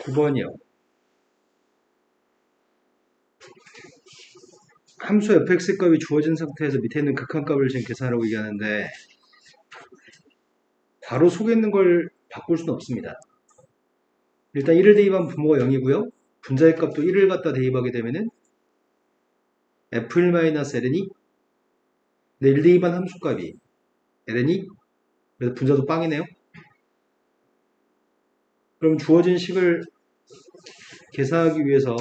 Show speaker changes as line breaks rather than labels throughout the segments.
9번이요. 함수 fx 값이 주어진 상태에서 밑에 있는 극한값을 지금 계산하라고 얘기하는데 바로 속에 있는 걸 바꿀 수는 없습니다. 일단 1을 대입하면 분모가 0이고요. 분자의 값도 1을 갖다 대입하게 되면은 f1-ln이 근데 1 대입한 함수값이 ln이 그래서 분자도 빵이네요. 그럼 주어진 식을 계산하기 위해서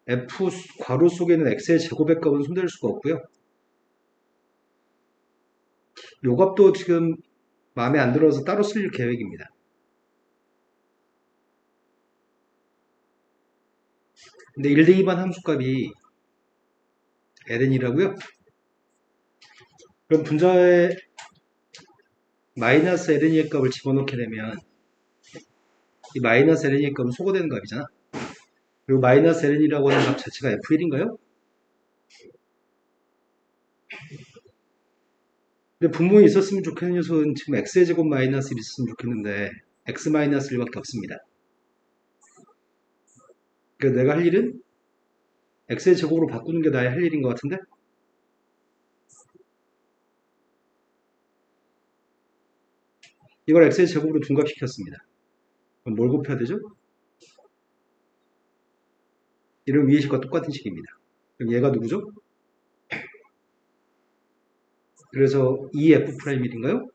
f 괄호 속에 있는 x의 제곱의 값은 손댈 수가 없고요. 요 값도 지금 마음에 안 들어서 따로 쓸 계획입니다. 근데 1 대입한 함수값이 ln이라고요? 그럼 분자에 마이너스 ln의 값을 집어넣게 되면 이 마이너스 ln의 값은 소거되는 값이잖아. 그리고 마이너스 ln이라고 하는 값 자체가 f1인가요? 근데 분모에 있었으면 좋겠는 녀석은 지금 x의 제곱 마이너스 1이 있었으면 좋겠는데 x 마이너스 1밖에 없습니다. 그러니까 내가 할 일은 x의 제곱으로 바꾸는 게 나의 할 일인 것 같은데 이걸 x의 제곱으로 둔갑시켰습니다. 그럼 뭘 곱해야 되죠? 이런 위의 식과 똑같은 식입니다. 그럼 얘가 누구죠? 그래서 2f'1인가요?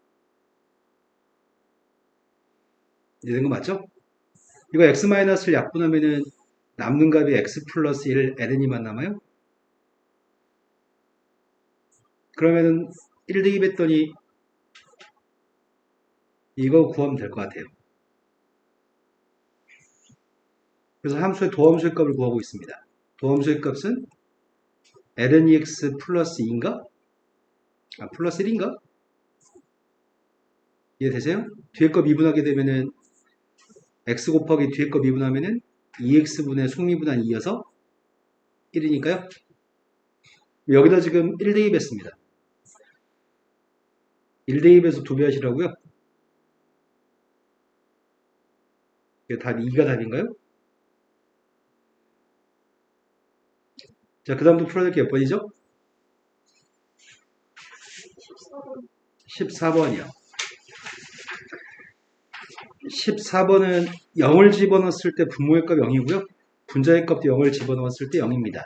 이해된 거 맞죠? 이거 x-를 약분하면은 남는 값이 x 플러스 1 ln이만 남아요? 그러면은 1 대입했더니 이거 구하면 될 것 같아요. 그래서 함수의 도함수의 값을 구하고 있습니다. 도함수의 값은 lnx 플러스 2인가? 아, 플러스 1인가? 이해되세요? 뒤에 값 미분하게 되면은 x 곱하기 뒤에 값 미분하면은 2x분의 속미분한 2여서 1이니까요. 여기다 지금 1 대입했습니다. 1 대입해서 2배 하시라고요? 이게 답 2가 답인가요? 자, 그 다음부터 풀어야 될 게 몇 번이죠? 14번이요. 14번은 0을 집어넣었을 때 분모의 값이 0이고요. 분자의 값도 0을 집어넣었을 때 0입니다.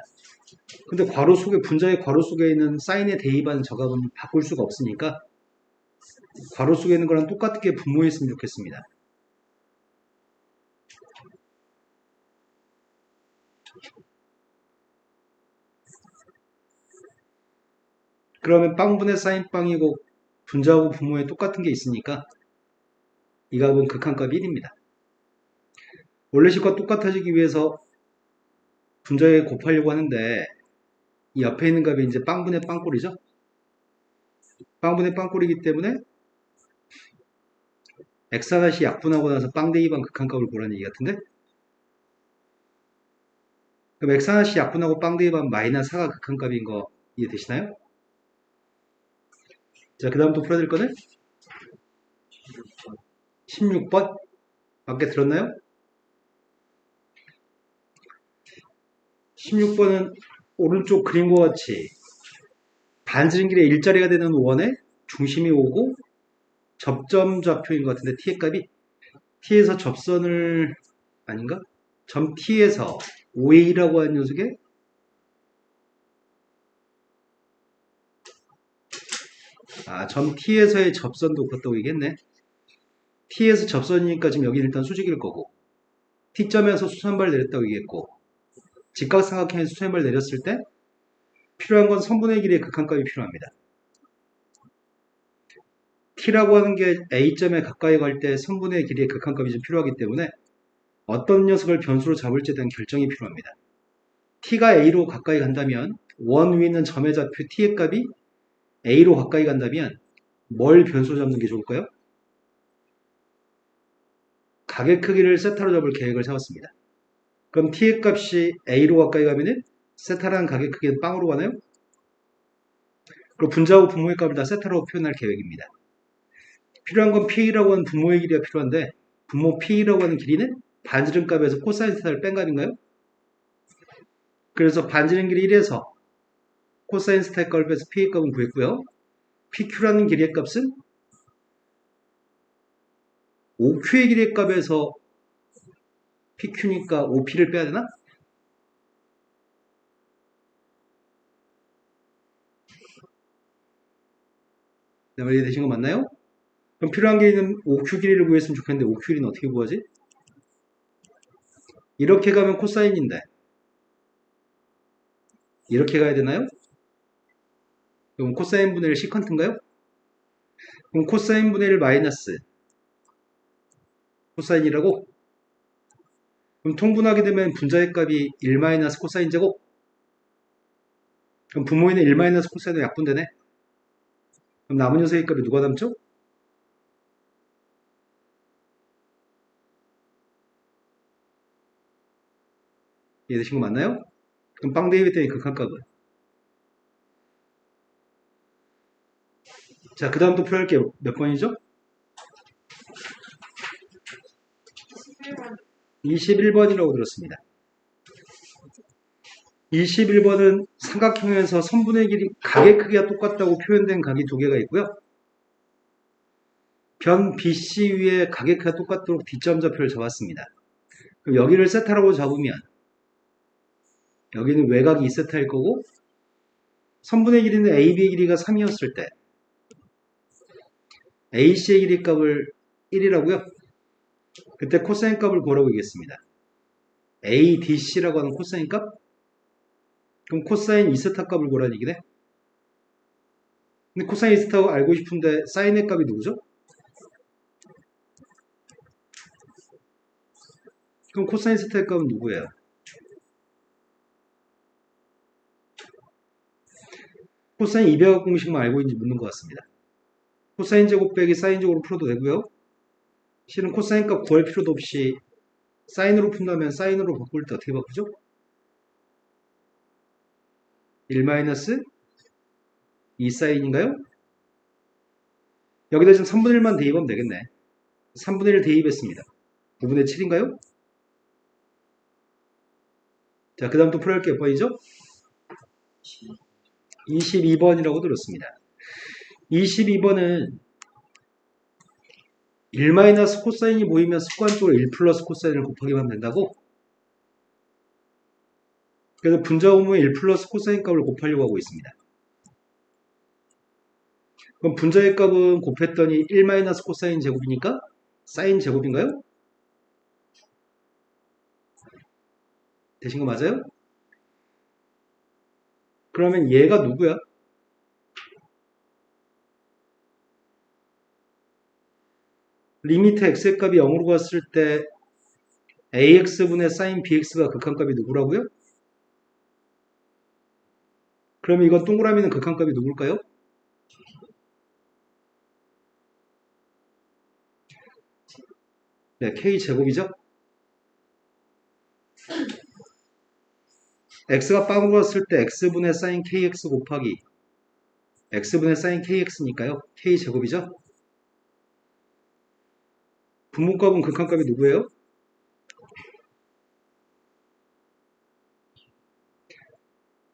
근데 괄호 속에, 분자의 괄호 속에 있는 사인에 대입하는 저 값은 바꿀 수가 없으니까 괄호 속에 있는 거랑 똑같게 분모했으면 좋겠습니다. 그러면 빵분의 사인 빵이고 분자하고 분모에 똑같은 게 있으니까 이 값은 극한값 1입니다. 원래 식과 똑같아지기 위해서 분자에 곱하려고 하는데 이 옆에 있는 값이 이제 빵분의 빵꼴이죠. 빵분의 빵꼴이기 때문에 x1이 약분하고 나서 빵 대입한 극한값을 보라는 얘기 같은데 그럼 x1이 약분하고 빵 대입한 마이너스 4가 극한값인 거 이해되시나요? 자, 그 다음부터 풀어야 될 거는 16번 맞게 들었나요? 16번은 오른쪽 그림과 같이 반지름 길의 일자리가 되는 원에 중심이 오고 접점 좌표인 것 같은데 t의 값이 t에서 접선을 아닌가? 점 t에서 OA라고 하는 녀석에 점 t에서의 접선도 그렇다고 얘기했네. t에서 접선이니까 지금 여기 일단 수직일 거고 t점에서 수선발 내렸다고 얘기했고 직각삼각형에서 수선발 내렸을 때 필요한 건 선분의 길이의 극한값이 필요합니다. t라고 하는 게 a점에 가까이 갈 때 선분의 길이의 극한값이 좀 필요하기 때문에 어떤 녀석을 변수로 잡을지에 대한 결정이 필요합니다. t가 a로 가까이 간다면 원 위에 있는 점의 좌표 t의 값이 a로 가까이 간다면 뭘 변수로 잡는 게 좋을까요? 가계 크기를 세타로 잡을 계획을 세웠습니다. 그럼 t의 값이 a로 가까이 가면은 세타라는 가계 크기는 빵으로 가나요? 그리고 분자하고 분모의 값을 다 세타라고 표현할 계획입니다. 필요한 건 P라고 하는 분모의 길이가 필요한데 분모 P라고 하는 길이는 반지름 값에서 코사인 세타를 뺀 값인가요? 그래서 반지름 길이 1에서 코사인 세타의 값을 빼서 P의 값은 구했고요. PQ라는 길이의 값은 OQ의 길이의 값에서 PQ니까 OP를 빼야 되나? 네, 말이 되신 거 맞나요? 그럼 필요한 길이는 OQ 길이를 구했으면 좋겠는데 OQ 길이는 어떻게 구하지? 이렇게 가면 코사인인데 이렇게 가야 되나요? 그럼 코사인 분의 1 시컨트인가요? 그럼 코사인 분의 1 마이너스 코사인이라고? 그럼 통분하게 되면 분자의 값이 1 마이너스 코사인 제곱? 그럼 분모에는 1 마이너스 코사인은 약분되네? 그럼 남은 녀석의 값이 누가 남죠? 이해되신 거 맞나요? 그럼 빵 대입했더니 극한값은? 자, 그 다음 또 표현할 게 몇 번이죠? 21번이라고 들었습니다. 21번은 삼각형에서 선분의 길이 각의 크기가 똑같다고 표현된 각이 두 개가 있고요. 변 BC 위에 각의 크기가 똑같도록 D점 좌표를 잡았습니다. 그럼 여기를 세타라고 잡으면 여기는 외곽이 2세타일 거고 선분의 길이는 AB의 길이가 3이었을 때 AC의 길이 값을 1이라고요? 그때 코사인 값을 구하라고 얘기했습니다. ADC라고 하는 코사인 값? 그럼 코사인 2세타 값을 구하라는 얘기네? 근데 코사인 2세타가 알고 싶은데 사인의 값이 누구죠? 그럼 코사인 세타의 값은 누구예요? 코사인 200억 공식만 알고 있는지 묻는 것 같습니다. 코사인 제곱 빼기 사인 제곱으로 풀어도 되고요. 실은 코사인 값 구할 필요도 없이 사인으로 푼다면 사인으로 바꿀 때 어떻게 바꾸죠? 1 마이너스 2 사인인가요? 여기다 지금 3분의 1만 대입하면 되겠네. 3분의 1 대입했습니다. 5분의 7인가요? 자, 그 다음 또 풀어할 게 몇 번이죠? 22번이라고 들었습니다. 22번은 1 마이너스 코사인이 모이면 습관적으로 1 플러스 코사인을 곱하기만 된다고? 그래서 분자 분모에 1 플러스 코사인 값을 곱하려고 하고 있습니다. 그럼 분자의 값은 곱했더니 1 마이너스 코사인 제곱이니까 사인 제곱인가요? 되신 거 맞아요? 그러면 얘가 누구야? 리미트 x의 값이 0으로 갔을 때 ax분의 sin bx가 극한값이 누구라고요? 그러면 이건 동그라미는 극한값이 누굴까요? 네, k제곱이죠? x가 빵으로 갔을 때 x분의 sin kx 곱하기 x분의 sin kx니까요. k제곱이죠? 분모값은 극한값이 누구예요?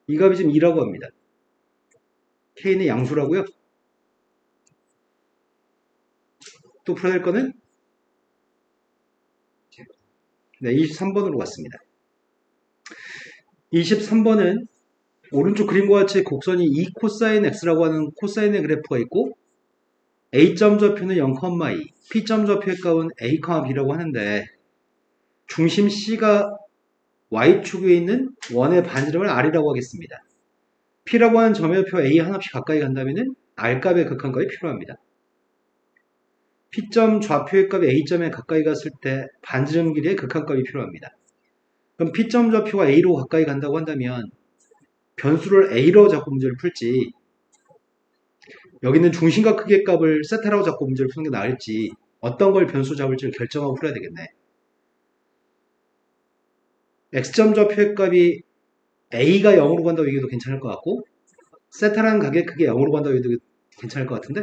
이 값이 지금 2라고 합니다. k는 양수라고요? 또 풀어야 될 거는? 네, 23번으로 갔습니다. 23번은 오른쪽 그림과 같이 곡선이 2 코사인 x라고 하는 코사인의 그래프가 있고 A점 좌표는 0,2, P점 좌표의 값은 A, B라고 하는데 중심 C가 Y축에 있는 원의 반지름을 R이라고 하겠습니다. P라고 하는 점의 표 A 하나씩 가까이 간다면 R값의 극한값이 필요합니다. P점 좌표의 값이 A점에 가까이 갔을 때 반지름 길이의 극한값이 필요합니다. 그럼 P점 좌표가 A로 가까이 간다고 한다면 변수를 A로 잡고 문제를 풀지 여기는 중심과 크기의 값을 세타라고 잡고 문제를 푸는 게 나을지 어떤 걸 변수 잡을지 결정하고 풀어야 되겠네. X점 좌표의 값이 A가 0으로 간다고 얘기해도 괜찮을 것 같고 세타라는 가게 크게 0으로 간다고 해도 괜찮을 것 같은데?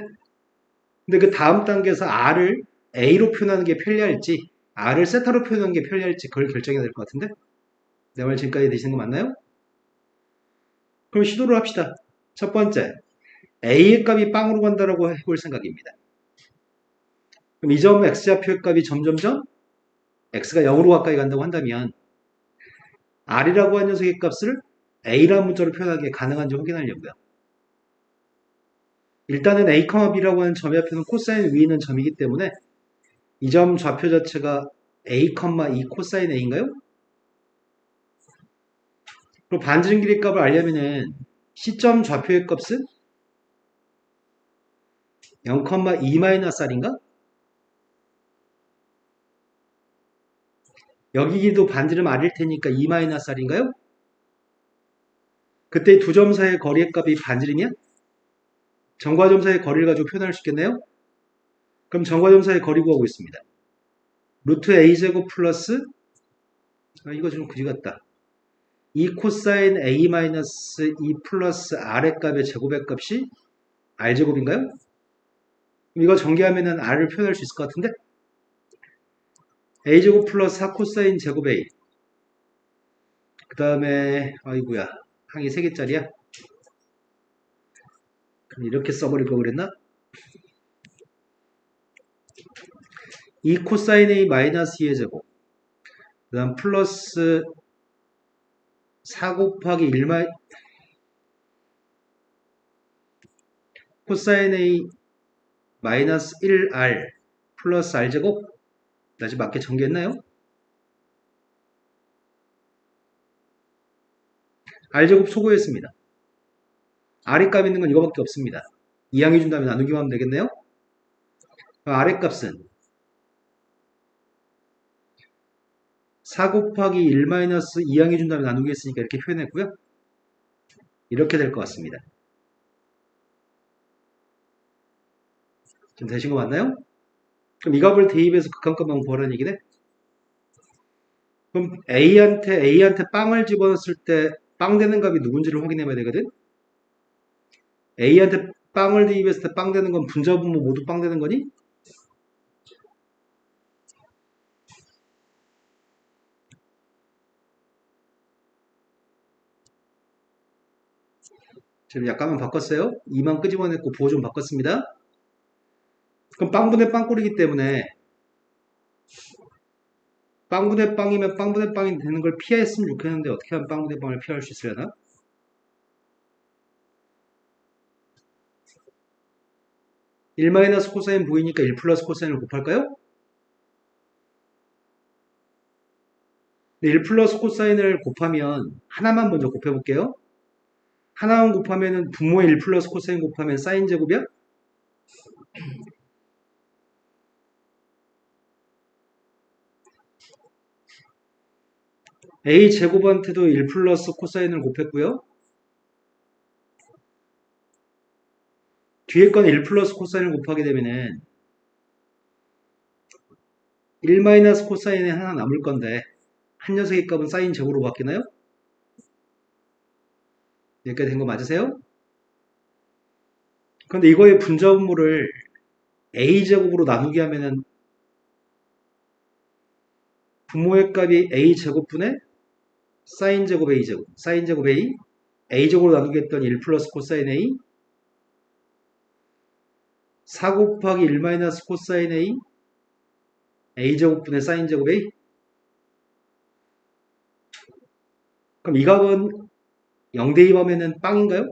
근데 그 다음 단계에서 R을 A로 표현하는 게 편리할지, R을 세타로 표현하는 게 편리할지, 그걸 결정해야 될 것 같은데? 내 말 지금까지 되시는 거 맞나요? 그럼 시도를 합시다. 첫 번째, A의 값이 빵으로 간다라고 해볼 생각입니다. 그럼 이 점 X좌표의 값이 점점점 X가 0으로 가까이 간다고 한다면, R이라고 하는 녀석의 값을 A라는 문자로 표현하기에 가능한지 확인하려고요. 일단은 A, B라고 하는 점의 좌표는 코사인 위에 있는 점이기 때문에 이 점 좌표 자체가 A, 2 코사인 A인가요? 그리고 반지름 길이 값을 알려면은 시점 좌표의 값은 0,2-R인가? 여기도 반지름 R일 테니까 2-R인가요? 그때 두 점 사이의 거리의 값이 반지름이야? 점과 점 사이의 거리를 가지고 표현할 수 있겠네요? 그럼 점과 점 사이의 거리 구하고 있습니다. 루트 A제곱 플러스, 이거 좀 그지 같다. 2 코사인 A 마이너스 2 플러스 R의 값의 제곱의 값이 R제곱인가요? 이거 전개하면은 R을 표현할 수 있을 것 같은데? A제곱 플러스 4 코사인 제곱 A. 그 다음에, 아이고야. 항이 3개짜리야? 그럼 이렇게 써버릴 거 그랬나? 2 코사인 A 마이너스 2의 제곱. 그 다음 플러스 4 곱하기 1 코사인 A 마이너스 1R 플러스 R제곱. 나 지금 맞게 전개했나요? R제곱 소거했습니다. R의 값 있는 건 이거밖에 없습니다. 이항해 준다면 나누기만 하면 되겠네요? R의 값은 4 곱하기 1 마이너스 2항해 준다면 나누기 했으니까 이렇게 표현했고요. 이렇게 될 것 같습니다. 좀 되신 거 맞나요? 그럼 이 값을 대입해서 극한값만 구하라는 얘기네? 그럼 A한테 빵을 집어넣었을 때 빵 되는 값이 누군지를 확인해 봐야 되거든? A한테 빵을 대입했을 때 빵 되는 건 분자 분모 모두 빵 되는 거니? 지금 약간만 바꿨어요. 2만 끄집어냈고 부호 좀 바꿨습니다. 그럼 빵분의 빵꼴이기 때문에 빵분의 빵이면 빵분의 빵이 되는 걸 피했으면 좋겠는데 어떻게 하면 빵분의 빵을 피할 수 있으려나? 1 마이너스 코사인 보이니까 1 플러스 코사인을 곱할까요? 1 플러스 코사인을 곱하면 하나만 먼저 곱해볼게요. 하나만 곱하면은 분모의 1 플러스 코사인 곱하면 사인 제곱이야? A 제곱한테도 1 플러스 코사인을 곱했고요. 뒤에 건 1 플러스 코사인을 곱하게 되면은 1 마이너스 코사인이 하나 남을 건데 한 녀석의 값은 사인 제곱으로 바뀌나요? 여기까지 된 거 맞으세요? 그런데 이거의 분자분모를 A제곱으로 나누게 하면은 분모의 값이 A제곱분의 사인제곱 A제곱, 사인제곱 A, A제곱으로 나누게 했더니 1 플러스 코사인 A, 4 곱하기 1 마이너스 코사인 A, A제곱분의 사인제곱 A. 그럼 이 값은 0 대입하면은 빵인가요?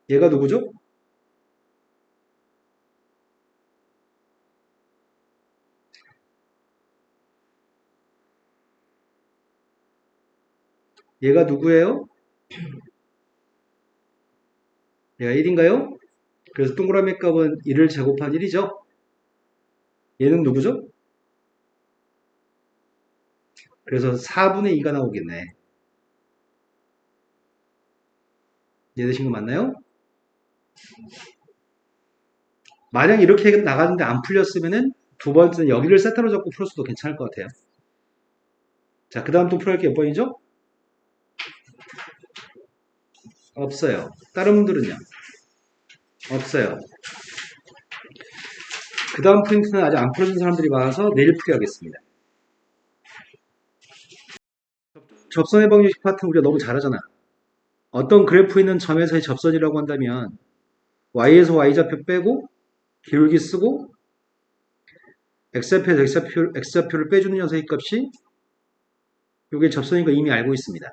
얘가 누구죠? 얘가 누구예요? 얘가 1인가요? 그래서 동그라미 값은 1을 제곱한 1이죠? 얘는 누구죠? 그래서 4분의 2가 나오겠네. 이해되신 거 맞나요? 만약 이렇게 나갔는데 안 풀렸으면은 두 번째는 여기를 세타로 잡고 풀어서도 괜찮을 것 같아요. 자, 그 다음 또 풀어야 할 게 몇 번이죠? 없어요. 다른 분들은요? 없어요. 그 다음 포인트는 아직 안 풀어준 사람들이 많아서 내일 풀이하겠습니다. 접선의 방정식 파트 우리가 너무 잘하잖아. 어떤 그래프에 있는 점에서의 접선이라고 한다면 y에서 y좌표 빼고 기울기 쓰고 x좌표에서 x좌표를 빼주는 녀석의 값이 이게 접선인 거 이미 알고 있습니다.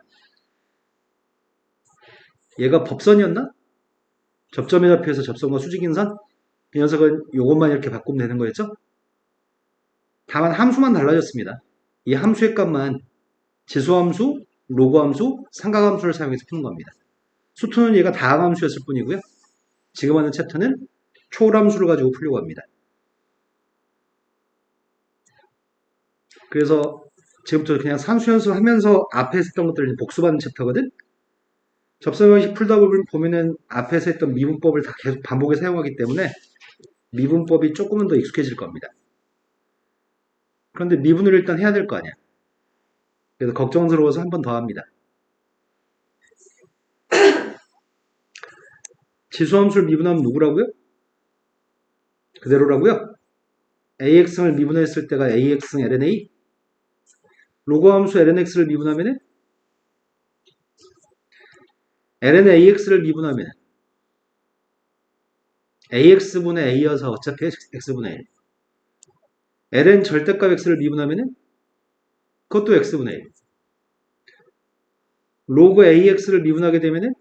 얘가 법선이었나? 접점의 좌표에서 접선과 수직인 선? 이 녀석은 이것만 이렇게 바꾸면 되는 거였죠? 다만 함수만 달라졌습니다. 이 함수의 값만 지수함수, 로그함수, 삼각함수를 사용해서 푸는 겁니다. 수투는 얘가 다항함수였을 뿐이고요. 지금 하는 챕터는 초월함수를 가지고 풀려고 합니다. 그래서 지금부터 그냥 산수 연습하면서 앞에 했던 것들을 복습하는 챕터거든. 접선방식 풀다 보면은 앞에서 했던 미분법을 다 계속 반복해 사용하기 때문에 미분법이 조금은 더 익숙해질 겁니다. 그런데 미분을 일단 해야 될 거 아니야. 그래서 걱정스러워서 한 번 더 합니다. 지수함수를 미분하면 누구라고요? 그대로라고요? AX를 미분했을 때가 AX LNA? 로그함수 LNX를 미분하면 LNAX를 미분하면 AX분의 A여서 어차피 X분의 1. LN 절대값 X를 미분하면 그것도 X분의 1. 로그 AX를 미분하게 되면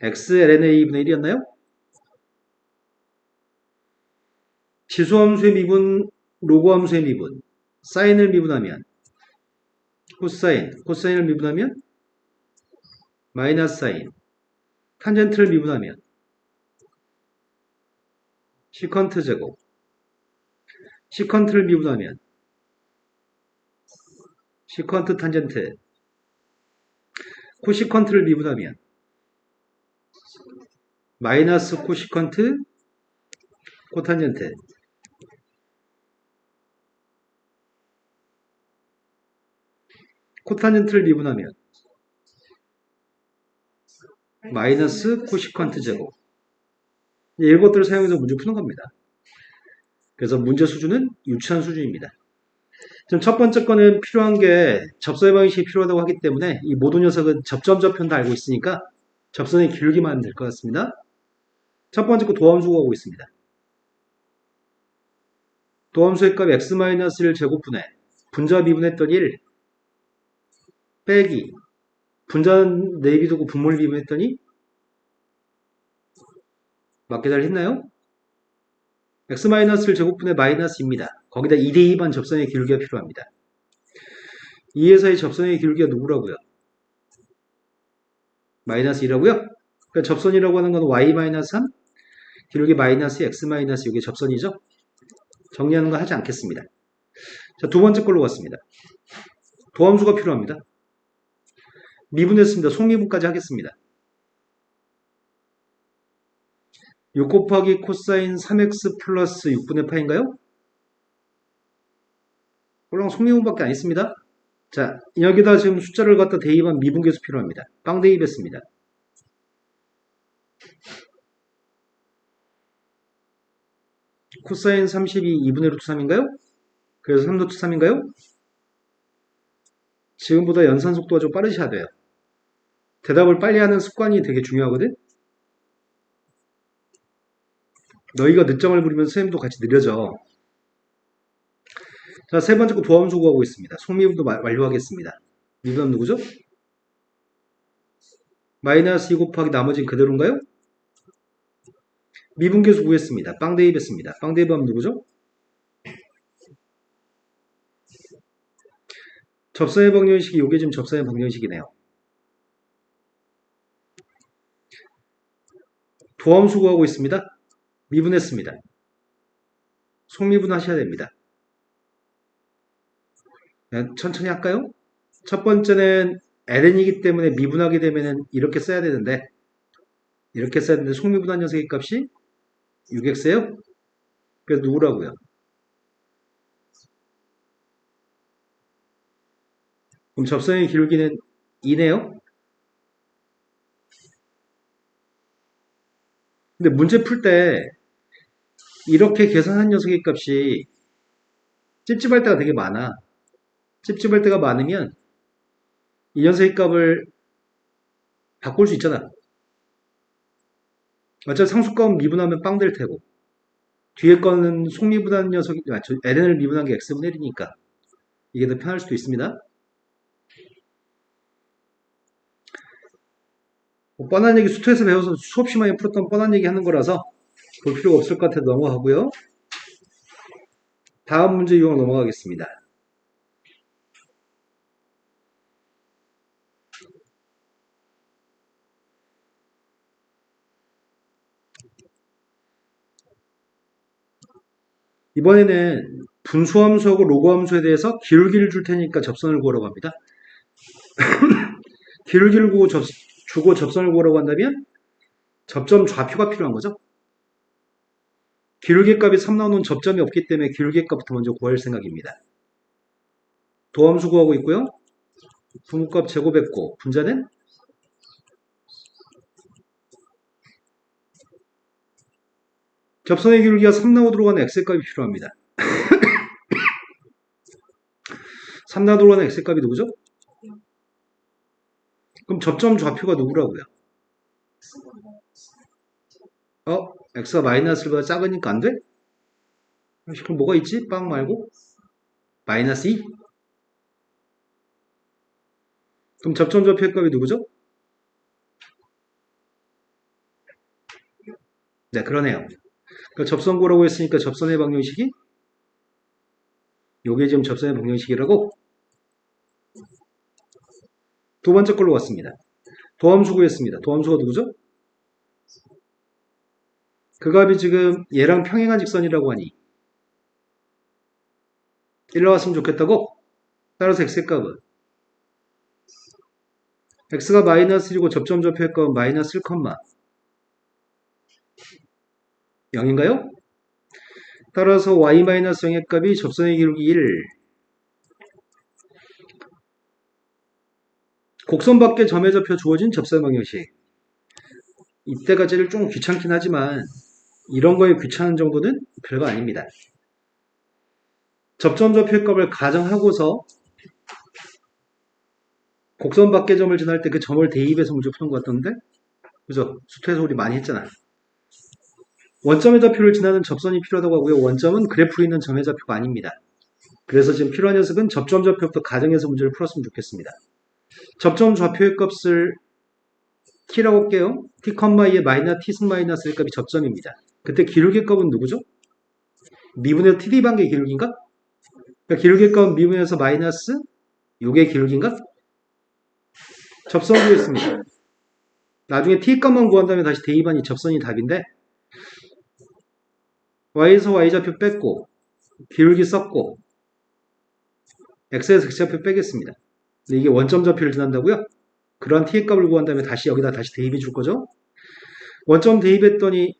X LNA분의 1이었나요? 지수함수의 미분, 로그함수의 미분, 사인을 미분하면 코사인을 미분하면 마이너스 사인, 탄젠트를 미분하면 시컨트 제곱, 시컨트를 미분하면 시컨트 탄젠트, 코시컨트를 미분하면 마이너스 코시컨트 코탄젠트, 코탄젠트를 미분하면 마이너스 코시컨트 제곱. 이것들을 사용해서 문제 푸는 겁니다. 그래서 문제 수준은 유치한 수준입니다. 지금 첫 번째 거는 필요한 게 접선의 방식이 필요하다고 하기 때문에 이 모든 녀석은 접점 접편도 알고 있으니까 접선의 기울기만 하면 될 것 같습니다. 첫 번째 거 도함수 구하고 있습니다. 도함수의 값 x-1 제곱분의 분자 미분했던 1 빼기 분자 내비두고 분모를 미분했더니 맞게 잘 했나요? x-1 제곱분의 마이너스입니다. 거기다 2대2반 접선의 기울기가 필요합니다. 2에서의 접선의 기울기가 누구라고요? 마이너스 2라고요? 그러니까 접선이라고 하는 건 y-3 기울기 마이너스 x 마이너스 이게 접선이죠? 정리하는 거 하지 않겠습니다. 자, 두 번째 걸로 갔습니다. 도함수가 필요합니다. 미분했습니다. 속미분까지 하겠습니다. 6 곱하기 코사인 3x 플러스 6분의 파인가요? 물론 속미분밖에 안 있습니다. 자, 여기다 지금 숫자를 갖다 대입한 미분계수 필요합니다. 빵 대입했습니다. 코사인 32 2분의 루트 3인가요? 그래서 3 루트 3인가요? 지금보다 연산 속도가 좀 빠르셔야 돼요. 대답을 빨리 하는 습관이 되게 중요하거든? 너희가 늦장을 부리면 선생님도 같이 느려져. 자, 세 번째 거 도함수 구하고 있습니다. 속미분도 완료하겠습니다. 미분은 누구죠? 마이너스 2 곱하기 나머지는 그대로인가요? 미분계수 구했습니다. 빵 대입했습니다. 빵 대입하면 누구죠? 접선의 방정식이 이게 지금 접선의 방정식이네요. 도함수 구하고 있습니다. 미분했습니다. 속미분 하셔야 됩니다. 천천히 할까요? 첫 번째는 ln이기 때문에 미분하게 되면 이렇게 써야 되는데 속미분한 녀석의 값이 6x예요? 그래서 누구라고요? 그럼 접선의 기울기는 2네요? 근데 문제 풀 때 이렇게 계산한 녀석의 값이 찝찝할 때가 되게 많아. 찝찝할 때가 많으면 이 녀석의 값을 바꿀 수 있잖아. 어차피 상수값은 미분하면 빵 될 테고 뒤에 거는 속미분한 녀석이 ln을 미분한 게 x분의 1이니까 이게 더 편할 수도 있습니다. 뭐 뻔한 얘기 수트에서 배워서 수업 시간에 풀었던 뻔한 얘기 하는 거라서 볼 필요가 없을 것 같아서 넘어가고요. 다음 문제 유형 넘어가겠습니다. 이번에는 분수함수하고 로그함수에 대해서 기울기를 줄 테니까 접선을 구하라고 합니다. 기울기를 주고 접선을 구하라고 한다면 접점 좌표가 필요한 거죠. 기울기 값이 3 나오는 접점이 없기 때문에 기울기 값부터 먼저 구할 생각입니다. 도함수 구하고 있고요. 분모값 제곱했고 분자는 접선의 기울기가 3 나오도록 하는 x값이 필요합니다. 3 나오도록 하는 x값이 누구죠? 그럼 접점 좌표가 누구라고요? x가 마이너스보다 작으니까 안 돼? 그럼 뭐가 있지? 빵 말고? 마이너스 2? 그럼 접점 좌표의 값이 누구죠? 네, 그러네요. 그러니까 접선구라고 했으니까 접선의 방정식이 요게 지금 접선의 방정식이라고 두 번째 걸로 왔습니다. 도함수 구했습니다. 도함수가 누구죠? 그 값이 지금 얘랑 평행한 직선이라고 하니 1 나왔으면 좋겠다고? 따라서 x의 값은 x가 마이너스 1이고 접점 좌표의 값은 마이너스 1, 0인가요? 따라서 y-0의 값이 접선의 기울기 1 곡선 밖의 점의 좌표 주어진 접선 방정식 이때가 제일 좀 귀찮긴 하지만 이런 거에 귀찮은 정도는 별거 아닙니다. 접점 좌표의 값을 가정하고서 곡선 밖의 점을 지날 때 그 점을 대입해서 문제 푸는 것 같던데? 그죠? 수트에서 우리 많이 했잖아. 원점의 좌표를 지나는 접선이 필요하다고 하고요. 원점은 그래프에 있는 점의 좌표가 아닙니다. 그래서 지금 필요한 녀석은 접점 좌표부터 가정해서 문제를 풀었으면 좋겠습니다. 접점 좌표의 값을 t라고 할게요. t, 2의 마이너스 t 승 마이너스 1 값이 접점입니다. 그때 기울기 값은 누구죠? 미분의 td반개의 기울기인가? 그러니까 기울기 값은 미분에서 마이너스 6의 기울기인가? 접선 구했습니다. 나중에 t 값만 구한 다음에 다시 대입하니 접선이 답인데 y에서 y좌표 뺐고 기울기 썼고 x에서 x좌표 빼겠습니다. 근데 이게 원점 좌표를 지난다고요? 그러한 t의 값을 구한 다음에 다시 여기다 다시 대입해 줄 거죠? 원점 대입했더니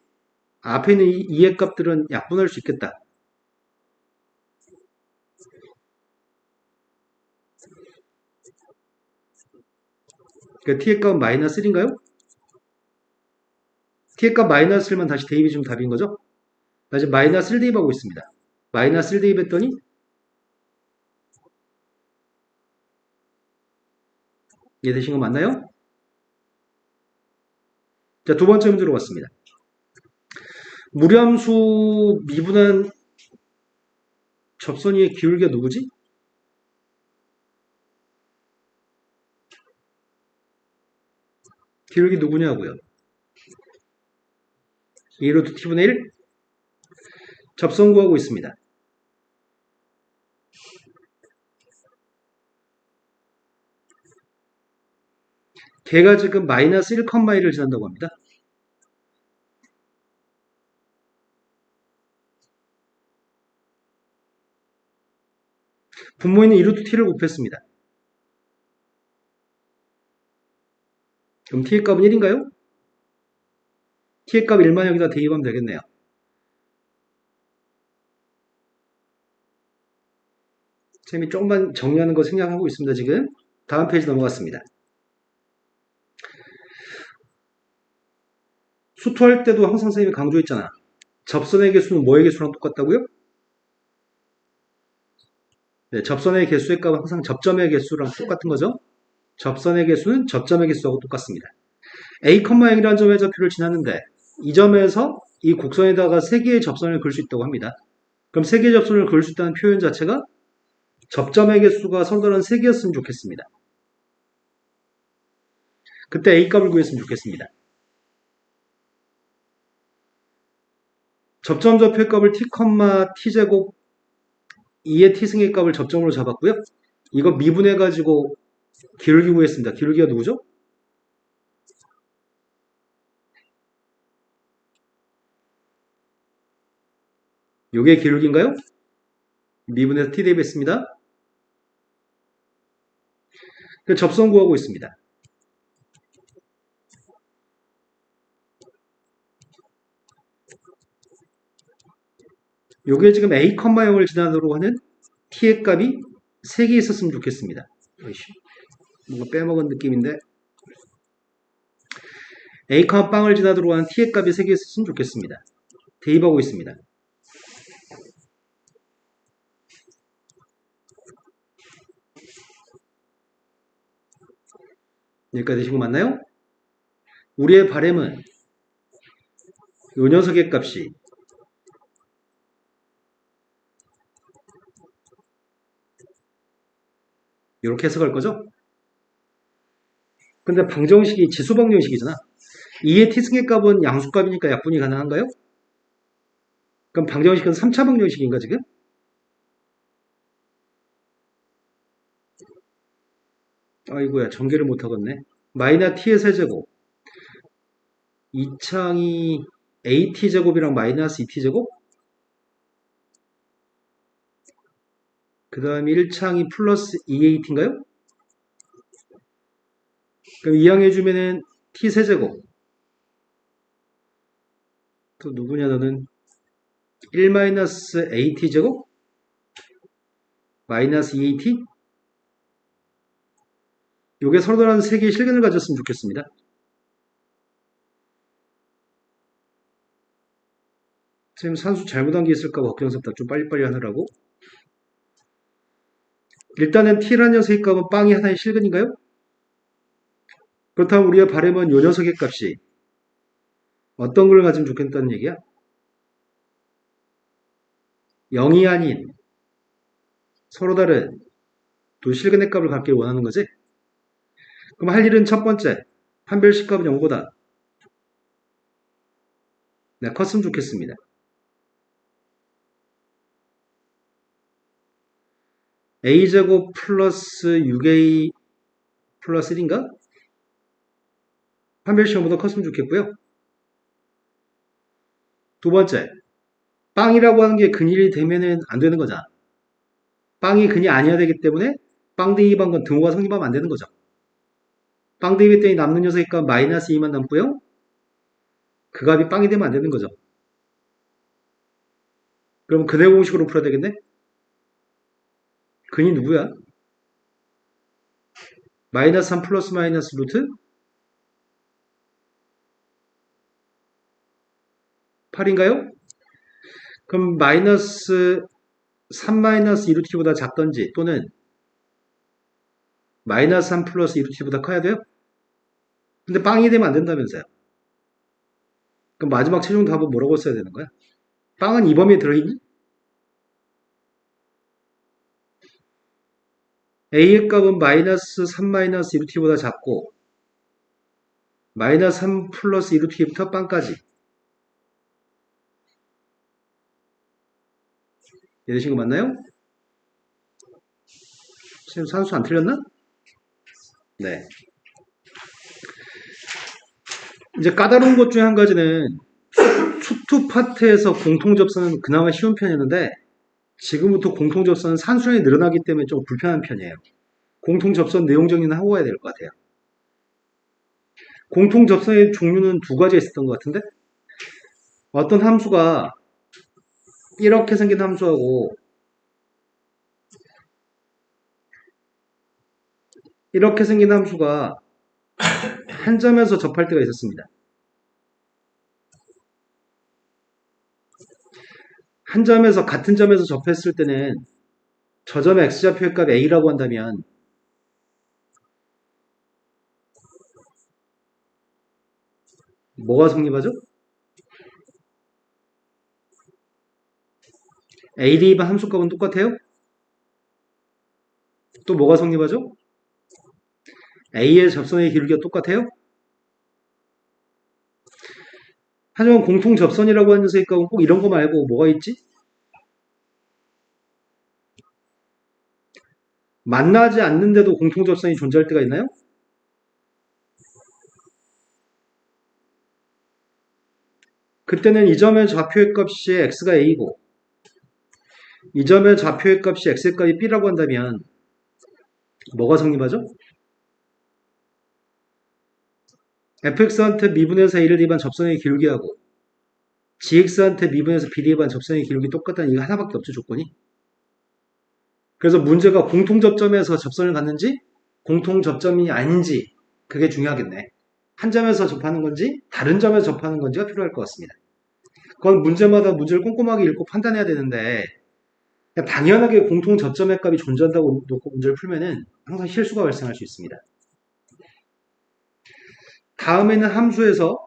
앞에 있는 2의 값들은 약분할 수 있겠다. 그러니까 t의 값은 마이너스 1인가요? t의 값 마이너스 1만 다시 대입해 주면 답인 거죠? 나 지금 마이너스 1 대입하고 있습니다. 마이너스 1 대입했더니 이해되신 거 맞나요? 자, 두 번째 문제로 왔습니다. 무리함수 미분한 접선 위의 기울기가 누구지? 기울기 누구냐고요? 2루트 t분의 1 접선 구하고 있습니다. 걔가 지금 마이너스 1, 1를 지난다고 합니다. 분모에 있는 2루트 t를 곱했습니다. 그럼 t의 값은 1인가요? t의 값 1만 여기다 대입하면 되겠네요. 쌤이 조금만 정리하는 거 생략하고 있습니다. 지금 다음 페이지 넘어갔습니다. 수투할 때도 항상 선생님이 강조했잖아. 접선의 개수는 뭐의 개수랑 똑같다고요? 네, 접선의 개수의 값은 항상 접점의 개수랑 똑같은 거죠. 접선의 개수는 접점의 개수하고 똑같습니다. A, 0이라는 점의 좌표를 지났는데 이 점에서 이 곡선에다가 3개의 접선을 그을 수 있다고 합니다. 그럼 3개의 접선을 그을 수 있다는 표현 자체가 접점의 개수가 서로 다른 3개였으면 좋겠습니다. 그때 A 값을 구했으면 좋겠습니다. 접점 좌표의 값을 t, t제곱 2의 t승의 값을 접점으로 잡았고요. 이거 미분해가지고 기울기 구했습니다. 기울기가 누구죠? 요게 기울기인가요? 미분해서 t 대입했습니다. 접선 구하고 있습니다. 요게 지금 a, 0을 지나도록 하는 t의 값이 3개 있었으면 좋겠습니다. 뭔가 빼먹은 느낌인데 a, 빵을 지나도록 하는 t의 값이 3개 있었으면 좋겠습니다. 대입하고 있습니다. 여기까지 되신 거 맞나요? 우리의 바램은 요 녀석의 값이 이렇게 해석할 거죠? 근데 방정식이 지수방정식이잖아. 2의 t승의 값은 양수값이니까 약분이 가능한가요? 그럼 방정식은 3차 방정식인가 지금? 아이고야 전개를 못하겠네. 마이너 t의 세제곱 2창이 at제곱이랑 마이너스 2t제곱 그 다음에 1창이 플러스 2at인가요? 그럼 이항해주면은 t세제곱 또 누구냐 너는 1 마이너스 at제곱 마이너스 2at 요게 서로 다른 3개의 실근을 가졌으면 좋겠습니다. 선생님 산수 잘못한 게 있을까 걱정스럽다. 좀 빨리빨리 하느라고. 일단은 t라는 녀석의 값은 빵이 하나의 실근인가요? 그렇다면 우리가 바램은 요 녀석의 값이 어떤 걸 가지면 좋겠다는 얘기야? 0이 아닌 서로 다른 두 실근의 값을 갖길 원하는 거지? 그럼 할 일은 첫 번째, 판별식 값은 0보다 컸으면 좋겠습니다. a제곱 플러스 6a 플러스 1인가? 판별식 0보다 컸으면 좋겠고요. 두 번째, 빵이라고 하는 게 근일이 되면은 안 되는 거잖아. 빵이 근이 아니어야 되기 때문에 빵 대입한 건 등호가 성립하면 안 되는 거죠. 빵 대입했더니 남는 녀석의 값 마이너스 2만 남고요. 그 값이 빵이 되면 안 되는 거죠. 그럼 그대 공식으로 풀어야 되겠네? 근이 누구야? 마이너스 3 플러스 마이너스 루트 8인가요? 그럼 마이너스 3 마이너스 2루트보다 작던지 또는 마이너스 3 플러스 2루트보다 커야 돼요? 근데 빵이 되면 안 된다면서요. 그럼 마지막 최종 답은 뭐라고 써야 되는 거야? 빵은 이 범위에 들어있니? a의 값은 마이너스 3 마이너스 2루트보다 작고 마이너스 3 플러스 2루트부터 빵까지 이해되신 거 맞나요? 지금 산수 안 틀렸나? 네. 이제 까다로운 것 중에 한 가지는 수투 파트에서 공통 접선은 그나마 쉬운 편이었는데 지금부터 공통 접선은 산수량이 늘어나기 때문에 좀 불편한 편이에요. 공통 접선 내용 정리는 하고 가야 될 것 같아요. 공통 접선의 종류는 두 가지 있었던 것 같은데 어떤 함수가 이렇게 생긴 함수하고 이렇게 생긴 함수가 한 점에서 접할 때가 있었습니다. 한 점에서 같은 점에서 접했을 때는 저 점의 x좌표의 값 a라고 한다면 뭐가 성립하죠? a 대입한 함수값은 똑같아요? 또 뭐가 성립하죠? a의 접선의 기울기가 똑같아요? 하지만 공통 접선이라고 하는 녀석의 값은 꼭 이런 거 말고 뭐가 있지? 만나지 않는데도 공통 접선이 존재할 때가 있나요? 그때는 이 점의 좌표의 값이 x가 a고 이 점의 좌표의 값이 x의 값이 b라고 한다면 뭐가 성립하죠? fx한테 미분해서 a를 대입한 접선의 기울기하고 gx한테 미분해서 b 대입한 접선의 기울기 똑같다는 이거 하나밖에 없죠, 조건이. 그래서 문제가 공통 접점에서 접선을 갖는지 공통 접점이 아닌지 그게 중요하겠네. 한 점에서 접하는 건지 다른 점에서 접하는 건지가 필요할 것 같습니다. 그건 문제마다 문제를 꼼꼼하게 읽고 판단해야 되는데 그냥 당연하게 공통 접점의 값이 존재한다고 놓고 문제를 풀면은 항상 실수가 발생할 수 있습니다. 다음에는 함수에서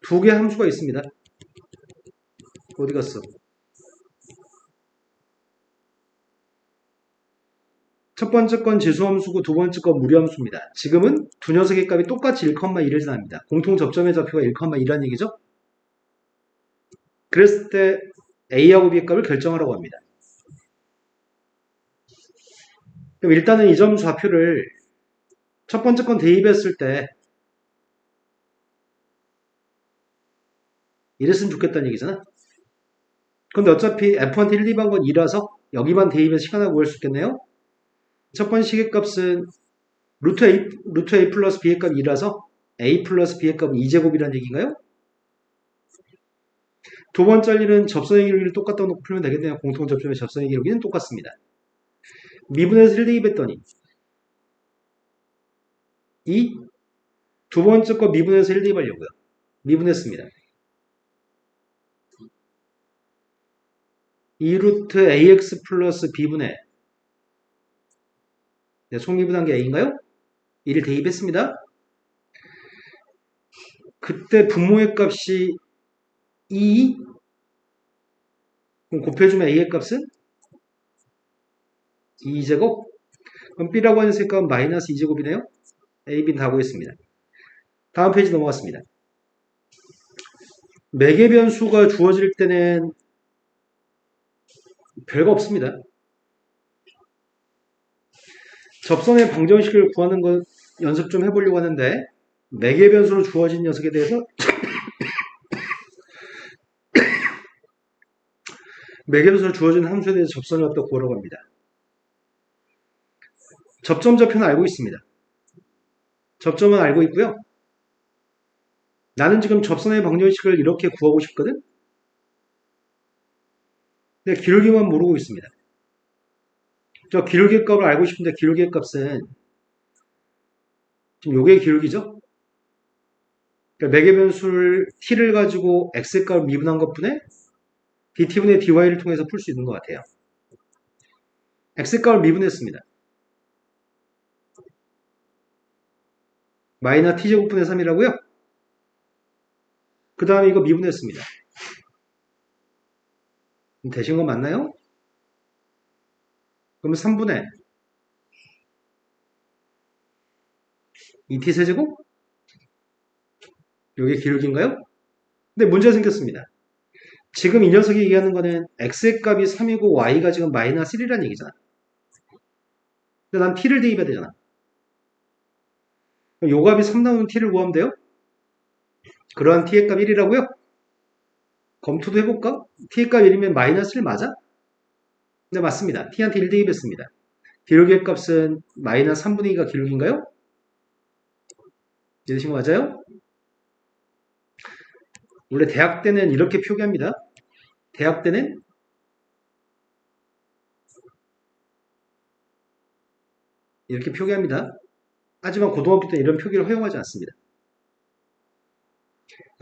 두 개의 함수가 있습니다. 어디 갔어? 첫 번째 건 지수함수고 두 번째 건 무리함수입니다. 지금은 두 녀석의 값이 똑같이 1,1을 지납니다. 공통 접점의 좌표가 1,1이라는 얘기죠. 그랬을 때 A하고 B의 값을 결정하라고 합니다. 그럼 일단은 이 점 좌표를 첫 번째 건 대입했을 때 이랬으면 좋겠다는 얘기잖아. 근데 어차피 F한테 1, 2번 건 2라서 여기만 대입해서 시간을 구할 수 있겠네요. 첫 번째 시계값은 루트 A 플러스 B의 값이 2라서 A 플러스 B의 값은 2제곱이라는 얘기인가요? 두 번째 일은 접선의 기울기를 똑같다고 놓고 풀면 되겠네요. 공통 접점의 접선의 기울기는 똑같습니다. 미분해서 1 대입했더니 이 두 번째 거 미분해서 1 대입하려고요. 미분했습니다. 2루트 AX 플러스 B분의 속미분한 게 A인가요? 1을 대입했습니다. 그때 분모의 값이 2 그럼 곱해주면 A의 값은 2제곱 그럼 B라고 하는 값은 마이너스 2제곱이네요. A, B는 다 구했습니다. 다음 페이지 넘어갔습니다. 매개 변수가 주어질 때는 별거 없습니다. 접선의 방정식을 구하는 것 연습 좀 해보려고 하는데 매개 변수로 주어진 녀석에 대해서 매개 변수로 주어진 함수에 대해서 접선을 갖다 구하라고 합니다. 접점 좌표는 알고 있습니다. 접점은 알고 있고요. 나는 지금 접선의 방정식을 이렇게 구하고 싶거든? 근데 기울기만 모르고 있습니다. 저 기울기 값을 알고 싶은데 기울기 값은 지금 요게 기울기죠? 그러니까 매개 변수를 t를 가지고 x의 값을 미분한 것뿐에 dt분의 dy를 통해서 풀 수 있는 것 같아요. x의 값을 미분했습니다. 마이너스 t제곱분의 3이라고요? 그 다음에 이거 미분했습니다. 되신 거 맞나요? 그러면 3분의 2t 세제곱? 이게 기울기인가요? 근데 문제가 생겼습니다. 지금 이 녀석이 얘기하는 거는 x의 값이 3이고 y가 지금 마이너스 1이라는 얘기잖아. 근데 난 t를 대입해야 되잖아. 그럼 요 값이 3 나오면 t를 구하면 돼요? 그러한 t의 값 1이라고요? 검토도 해볼까? t의 값 1이면 마이너스 1 맞아? 네, 맞습니다. t한테 1 대입했습니다. 기울기의 값은 마이너스 3분의 2가 기울기인가요? 이해되신 거 맞아요? 원래 대학 때는 이렇게 표기합니다. 대학 때는 이렇게 표기합니다. 하지만 고등학교 때는 이런 표기를 허용하지 않습니다.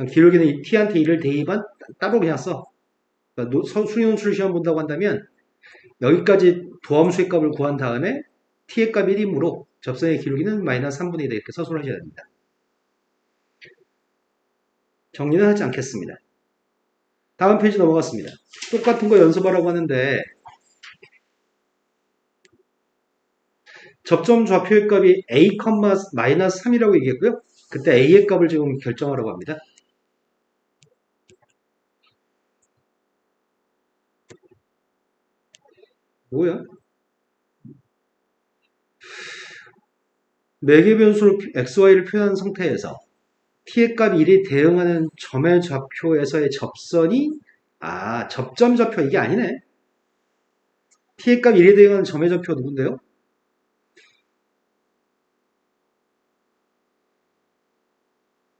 기울기는 t한테 1을 대입한 따로 그냥 써. 그러니까 수리 노출 시험 본다고 한다면 여기까지 도함수의 값을 구한 다음에 t의 값 1이므로 접선의 기울기는 마이너스 3분의 2 이렇게 서술을 하셔야 됩니다. 정리는 하지 않겠습니다. 다음 페이지 넘어갔습니다. 똑같은 거 연습하라고 하는데 접점 좌표의 값이 a, 마이너스 3이라고 얘기했고요. 그때 a의 값을 지금 결정하라고 합니다. 뭐야? 매개 변수로 xy를 표현한 상태에서 t의 값 1이 대응하는 점의 좌표에서의 접선이 접점 좌표 이게 아니네. t의 값 1이 대응하는 점의 좌표가 누군데요?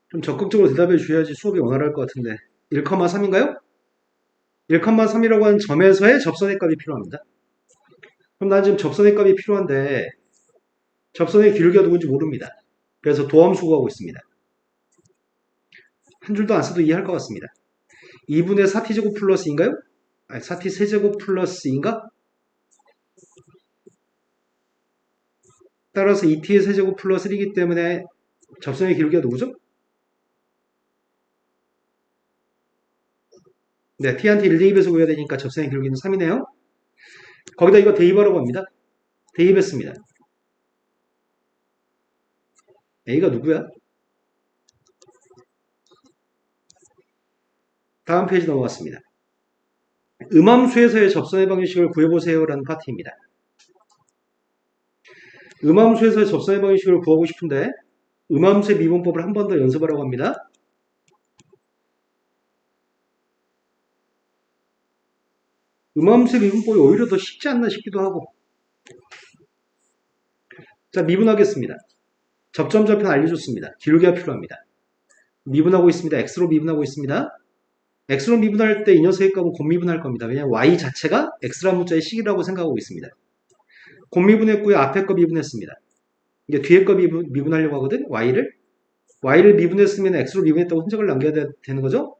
좀 적극적으로 대답해 주셔야지 수업이 원활할 것 같은데 1,3인가요? 1,3이라고 하는 점에서의 접선의 값이 필요합니다. 그럼 난 지금 접선의 값이 필요한데 접선의 기울기가 누군지 모릅니다. 그래서 도함수 구하고 있습니다. 한 줄도 안 써도 이해할 것 같습니다. 2분의 4t제곱 플러스 2인가요? 4t 세제곱 플러스 2인가? 따라서 2t의 세제곱 플러스 1이기 때문에 접선의 기울기가 누구죠? 네, t한테 1 대입해서 구해야 되니까 접선의 기울기는 3이네요. 거기다 이거 대입하라고 합니다. 대입했습니다. a가 누구야? 다음 페이지 넘어갔습니다. 음함수에서의 접선의 방식을 구해보세요라는 파트입니다. 음함수에서의 접선의 방식을 구하고 싶은데 음함수의 미분법을 한 번 더 연습하라고 합니다. 음함수의 미분법이 오히려 더 쉽지 않나 싶기도 하고. 자, 미분하겠습니다. 접점 좌표는 알려줬습니다. 기울기가 필요합니다. 미분하고 있습니다. x로 미분하고 있습니다. x로 미분할 때 이 녀석의 값은 곱미분할 겁니다. 왜냐하면 y 자체가 x라는 문자의 식이라고 생각하고 있습니다. 곱미분했고요. 앞에 거 미분했습니다. 이제 뒤에 거 미분하려고 하거든. y를 미분했으면 x로 미분했다고 흔적을 남겨야 되는 거죠.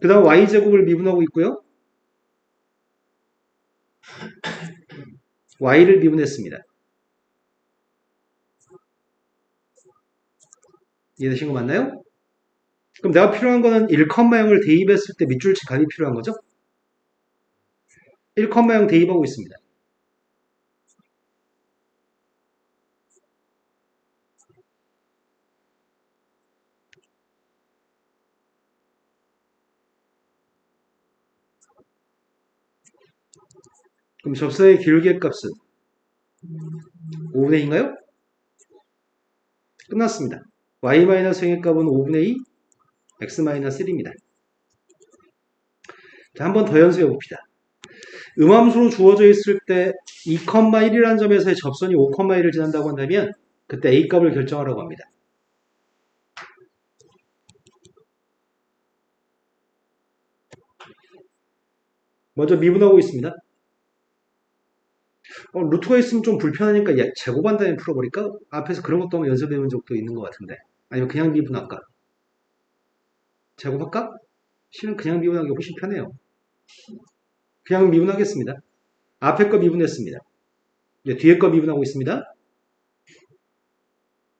그 다음 y제곱을 미분하고 있고요. y를 미분했습니다. 이해되신 거 맞나요? 그럼 내가 필요한 거는 1,0을 대입했을 때 밑줄치 값이 필요한 거죠? 1,0 대입하고 있습니다. 그럼 접선의 기울기의 값은 5분의 2인가요? 끝났습니다. y-0의 값은 5분의 2, x-1입니다. 자, 한 번 더 연습해 봅시다. 음함수로 주어져 있을 때 2,1이라는 점에서의 접선이 5,1을 지난다고 한다면 그때 a 값을 결정하라고 합니다. 먼저 미분하고 있습니다. 루트가 있으면 좀 불편하니까 제곱한 다음에 풀어버릴까? 앞에서 그런 것도 한번 연습해 본 적도 있는 것 같은데. 아니면 그냥 미분할까? 제곱할까? 실은 그냥 미분하기 훨씬 편해요. 그냥 미분하겠습니다. 앞에 거 미분했습니다. 이제 뒤에 거 미분하고 있습니다.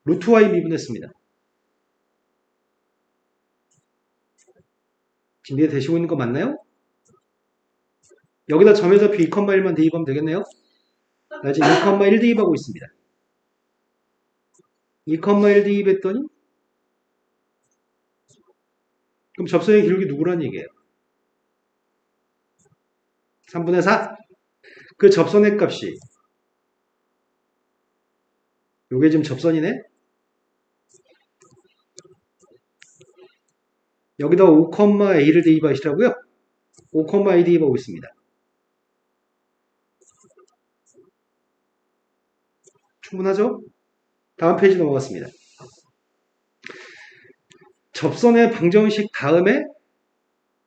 루트 y 미분했습니다. 지금 이해되시고 있는 거 맞나요? 여기다 점의 좌표 2,1만 대입하면 되겠네요. 나 지금 2,1 대입하고 있습니다. 2,1 대입했더니 그럼 접선의 기울기 누구란 얘기예요? 3분의 4? 그 접선의 값이 요게 지금 접선이네? 여기다 5,a를 대입하시라고요? 5,a 대입하고 있습니다. 충분하죠? 다음 페이지 넘어갔습니다. 접선의 방정식 다음에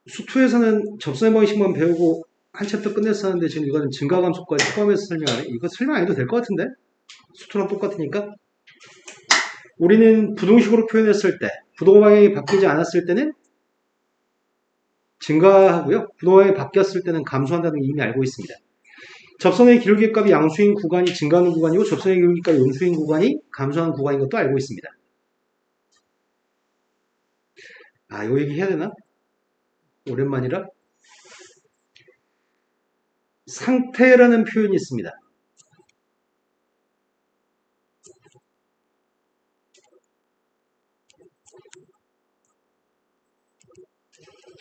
수투에서는 접선의 방식만 배우고 한 챕터 끝냈었는데 지금 이거는 증가감속까지 포함해서 설명하네. 이거 설명 안 해도 될 것 같은데? 수투랑 똑같으니까. 우리는 부동식으로 표현했을 때, 부동 방향이 바뀌지 않았을 때는 증가하고요. 분호에 바뀌었을 때는 감소한다는 걸 이미 알고 있습니다. 접선의 기울기값이 양수인 구간이 증가하는 구간이고 접선의 기울기값이 음수인 구간이 감소하는 구간인 것도 알고 있습니다. 아, 요 얘기 해야 되나? 오랜만이라. 상태라는 표현이 있습니다.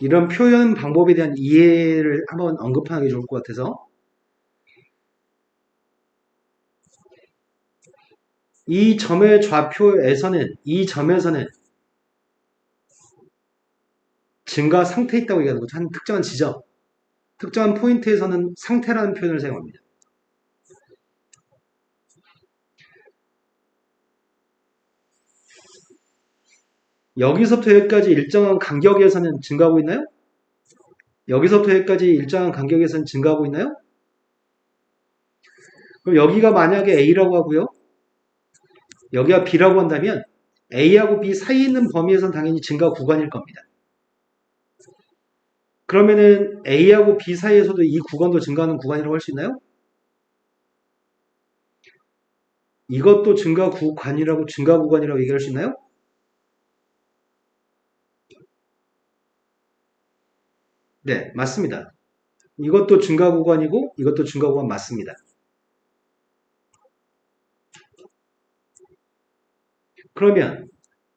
이런 표현 방법에 대한 이해를 한번 언급하는 게 좋을 것 같아서 이 점의 좌표에서는 이 점에서는 증가 상태에 있다고 얘기하는 거죠. 한 특정한 지점, 특정한 포인트에서는 상태라는 표현을 사용합니다. 여기서부터 여기까지 일정한 간격에서는 증가하고 있나요? 여기서부터 여기까지 일정한 간격에서는 증가하고 있나요? 그럼 여기가 만약에 A라고 하고요. 여기가 B라고 한다면 A하고 B 사이에 있는 범위에서는 당연히 증가 구간일 겁니다. 그러면은 A하고 B 사이에서도 이 구간도 증가하는 구간이라고 할 수 있나요? 이것도 증가 구간이라고 얘기할 수 있나요? 네, 맞습니다. 이것도 증가 구간이고 이것도 증가 구간 맞습니다. 그러면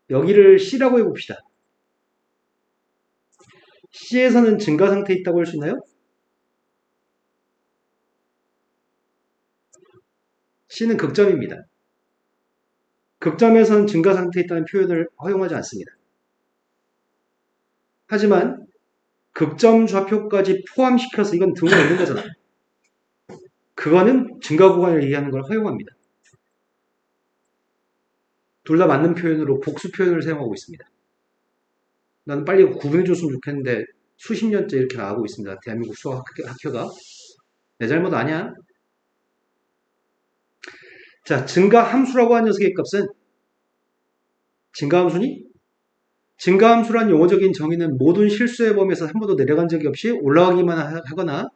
여기를 C라고 해봅시다. C에서는 증가 상태에 있다고 할 수 있나요? C는 극점입니다. 극점에서는 증가 상태에 있다는 표현을 허용하지 않습니다. 하지만 극점 좌표까지 포함시켜서 이건 등호가 있는 거잖아요. 그거는 증가 구간을 얘기하는 걸 허용합니다. 둘 다 맞는 표현으로 복수 표현을 사용하고 있습니다. 나는 빨리 구분해줬으면 좋겠는데 수십 년째 이렇게 나가고 있습니다. 대한민국 수학 학교가. 내 잘못 아니야. 자, 증가함수라고 하는 녀석의 값은 증가함수니? 증가함수란 용어적인 정의는 모든 실수의 범위에서 한 번도 내려간 적이 없이 올라가기만 하거나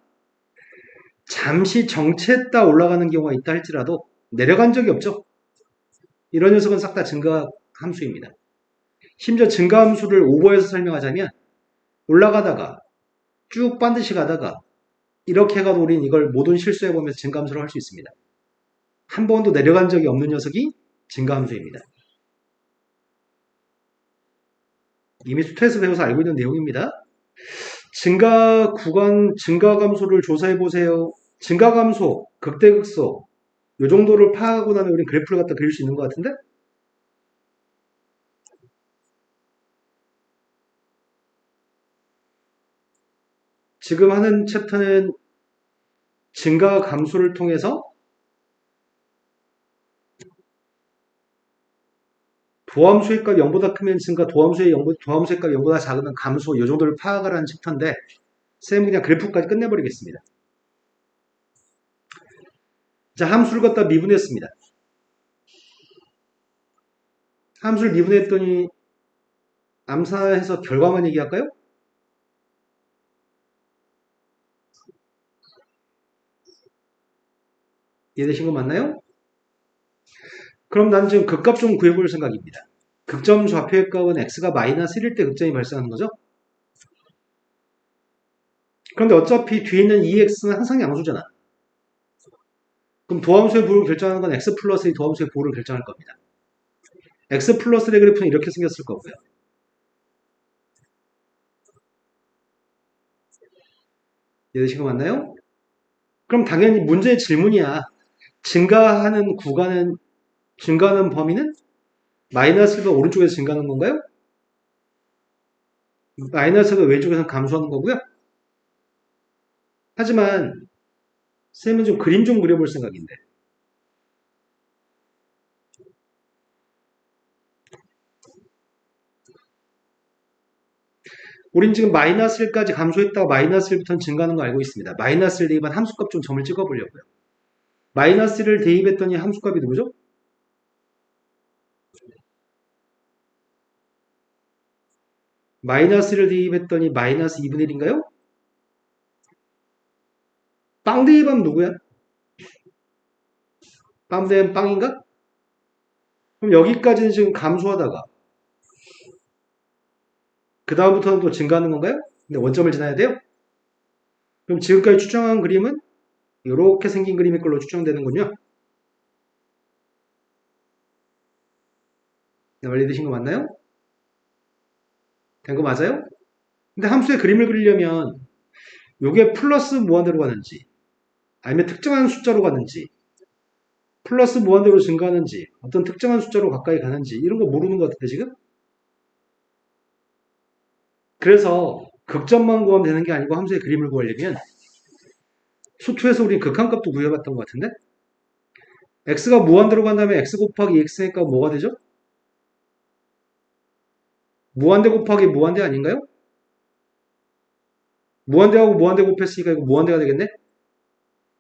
잠시 정체했다 올라가는 경우가 있다 할지라도 내려간 적이 없죠. 이런 녀석은 싹 다 증가함수입니다. 심지어 증가함수를 오버해서 설명하자면 올라가다가 쭉 반드시 가다가 이렇게 가도 우린 이걸 모든 실수의 범위에서 증가함수로 할 수 있습니다. 한 번도 내려간 적이 없는 녀석이 증가함수입니다. 이미 수트에서 배워서 알고 있는 내용입니다. 증가 구간, 증가 감소를 조사해 보세요. 증가 감소, 극대극소, 이 정도를 파악하고 나면 우리는 그래프를 갖다 그릴 수 있는 것 같은데? 지금 하는 챕터는 증가 감소를 통해서 도함수의 값 0보다 크면 증가, 도함수의 값 0보다 작으면 감소, 이 정도를 파악하라는 챕터인데 쌤은 그냥 그래프까지 끝내버리겠습니다. 자, 함수를 갖다 미분했습니다. 함수를 미분했더니 암산해서 결과만 얘기할까요? 이해되신 거 맞나요? 그럼 난 지금 극값 좀 구해볼 생각입니다. 극점 좌표의 값은 x가 마이너스 1일 때 극점이 발생하는 거죠? 그런데 어차피 뒤에 있는 2x는 항상 양수잖아. 그럼 도함수의 부호를 결정하는 건 x 플러스의 도함수의 부호를 결정할 겁니다. x 플러스의 그래프는 이렇게 생겼을 거고요. 이해되신 거 맞나요? 그럼 당연히 문제의 질문이야. 증가하는 구간은, 증가하는 범위는 마이너스가 오른쪽에서 증가하는 건가요? 마이너스가 왼쪽에서 감소하는 거고요. 하지만 쌤은 좀 그림 좀 그려볼 생각인데 우린 지금 마이너스 1까지 감소했다가 마이너스 1부터는 증가하는 거 알고 있습니다. 마이너스 1 대입한 함수값 좀 점을 찍어보려고요. 마이너스 1을 대입했더니 함수값이 누구죠? 마이너스를 대입했더니 마이너스 2분의 1인가요? 빵 대입하면 누구야? 빵 대입 빵인가? 그럼 여기까지는 지금 감소하다가 그 다음부터는 또 증가하는 건가요? 근데 원점을 지나야 돼요? 그럼 지금까지 추정한 그림은 이렇게 생긴 그림일 걸로 추정되는군요. 네, 원래 드신 거 맞나요? 된 거 맞아요? 근데 함수의 그림을 그리려면 이게 플러스 무한대로 가는지 아니면 특정한 숫자로 가는지 플러스 무한대로 증가하는지 어떤 특정한 숫자로 가까이 가는지 이런 거 모르는 것 같은데 지금? 그래서 극점만 구하면 되는 게 아니고 함수의 그림을 구하려면 수투에서 우리 극한값도 구해봤던 것 같은데 x가 무한대로 간다면 x 곱하기 x니까 뭐가 되죠? 무한대 곱하기 무한대 아닌가요? 무한대하고 무한대 곱했으니까 이거 무한대가 되겠네?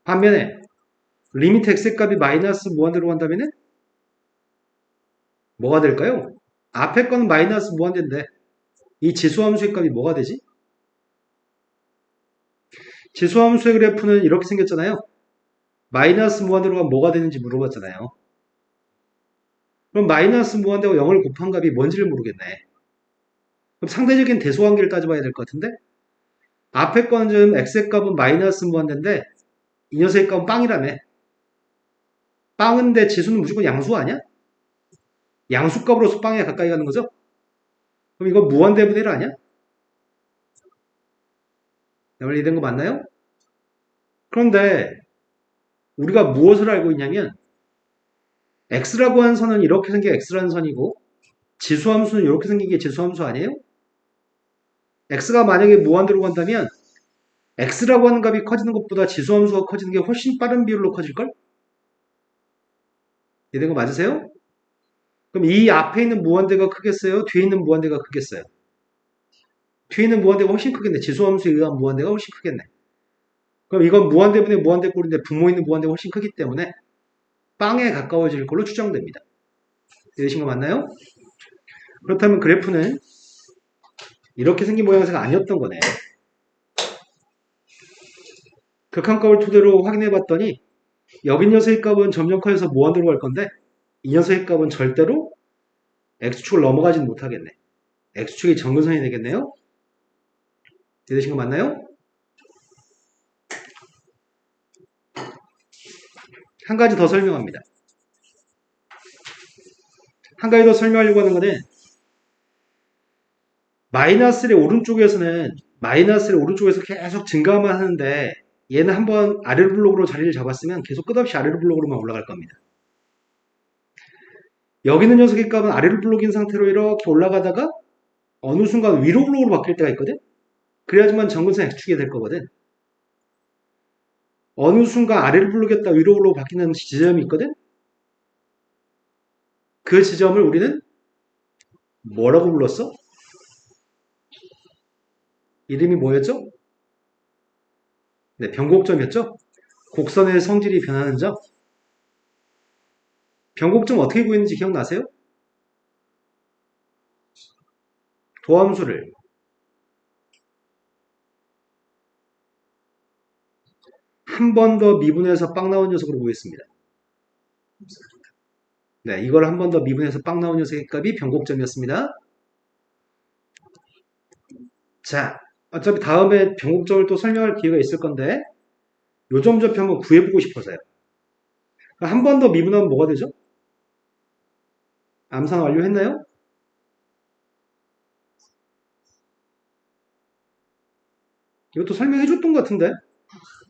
반면에 리미트 x의 값이 마이너스 무한대로 간다면 뭐가 될까요? 앞에 거는 마이너스 무한대인데 이 지수함수의 값이 뭐가 되지? 지수함수의 그래프는 이렇게 생겼잖아요. 마이너스 무한대로 가면 뭐가 되는지 물어봤잖아요. 그럼 마이너스 무한대와 0을 곱한 값이 뭔지를 모르겠네. 그럼 상대적인 대소관계를 따져봐야 될 것 같은데 앞에 거는 지금 x의 값은 마이너스 무한대인데 이 녀석의 값은 빵이라며. 빵인데 지수는 무조건 양수 아니야? 양수값으로서 빵에 가까이 가는 거죠? 그럼 이거 무한대분의 1 아니야? 원래 이런 거 맞나요? 그런데 우리가 무엇을 알고 있냐면 x라고 하는 선은 이렇게 생긴 x라는 선이고 지수함수는 이렇게 생긴 게 지수함수 아니에요? x가 만약에 무한대로 간다면 x라고 하는 값이 커지는 것보다 지수함수가 커지는 게 훨씬 빠른 비율로 커질걸? 이런 거 맞으세요? 그럼 이 앞에 있는 무한대가 크겠어요? 뒤에 있는 무한대가 크겠어요? 뒤에 있는 무한대가 훨씬 크겠네. 지수함수에 의한 무한대가 훨씬 크겠네. 그럼 이건 무한대분의 무한대 꼴인데 분모 있는 무한대가 훨씬 크기 때문에 빵에 가까워질 걸로 추정됩니다. 이해되신 거 맞나요? 그렇다면 그래프는 이렇게 생긴 모양새가 아니었던 거네. 극한값을 토대로 확인해 봤더니 여기 녀석의 값은 점점 커져서 무한대로 갈 건데 이 녀석의 값은 절대로 x축을 넘어가지는 못하겠네. x축이 정근선이 되겠네요. 이해되신 거 맞나요? 한 가지 더 설명합니다. 한 가지 더 설명하려고 하는 거는 마이너스의 오른쪽에서는 마이너스의 오른쪽에서 계속 증가만 하는데 얘는 한번 아래로 블록으로 자리를 잡았으면 계속 끝없이 아래로 블록으로만 올라갈 겁니다. 여기 있는 녀석의 값은 아래로 블록인 상태로 이렇게 올라가다가 어느 순간 위로 블록으로 바뀔 때가 있거든? 그래야지만 정근선 X축이 될 거거든. 어느 순간 아래로 블록이었다 위로 블록으로 바뀌는 지점이 있거든? 그 지점을 우리는 뭐라고 불렀어? 이름이 뭐였죠? 네, 변곡점이었죠? 곡선의 성질이 변하는 점. 변곡점 어떻게 구했는지 기억나세요? 도함수를 한 번 더 미분해서 빵 나온 녀석으로 구했습니다. 네, 이걸 한 번 더 미분해서 빵 나온 녀석의 값이 변곡점이었습니다. 자, 어차피 다음에 변곡점을 또 설명할 기회가 있을 건데 요 점좌표 한번 구해보고 싶어서요. 한 번 더 미분하면 뭐가 되죠? 암산 완료했나요? 이것도 설명해줬던 것 같은데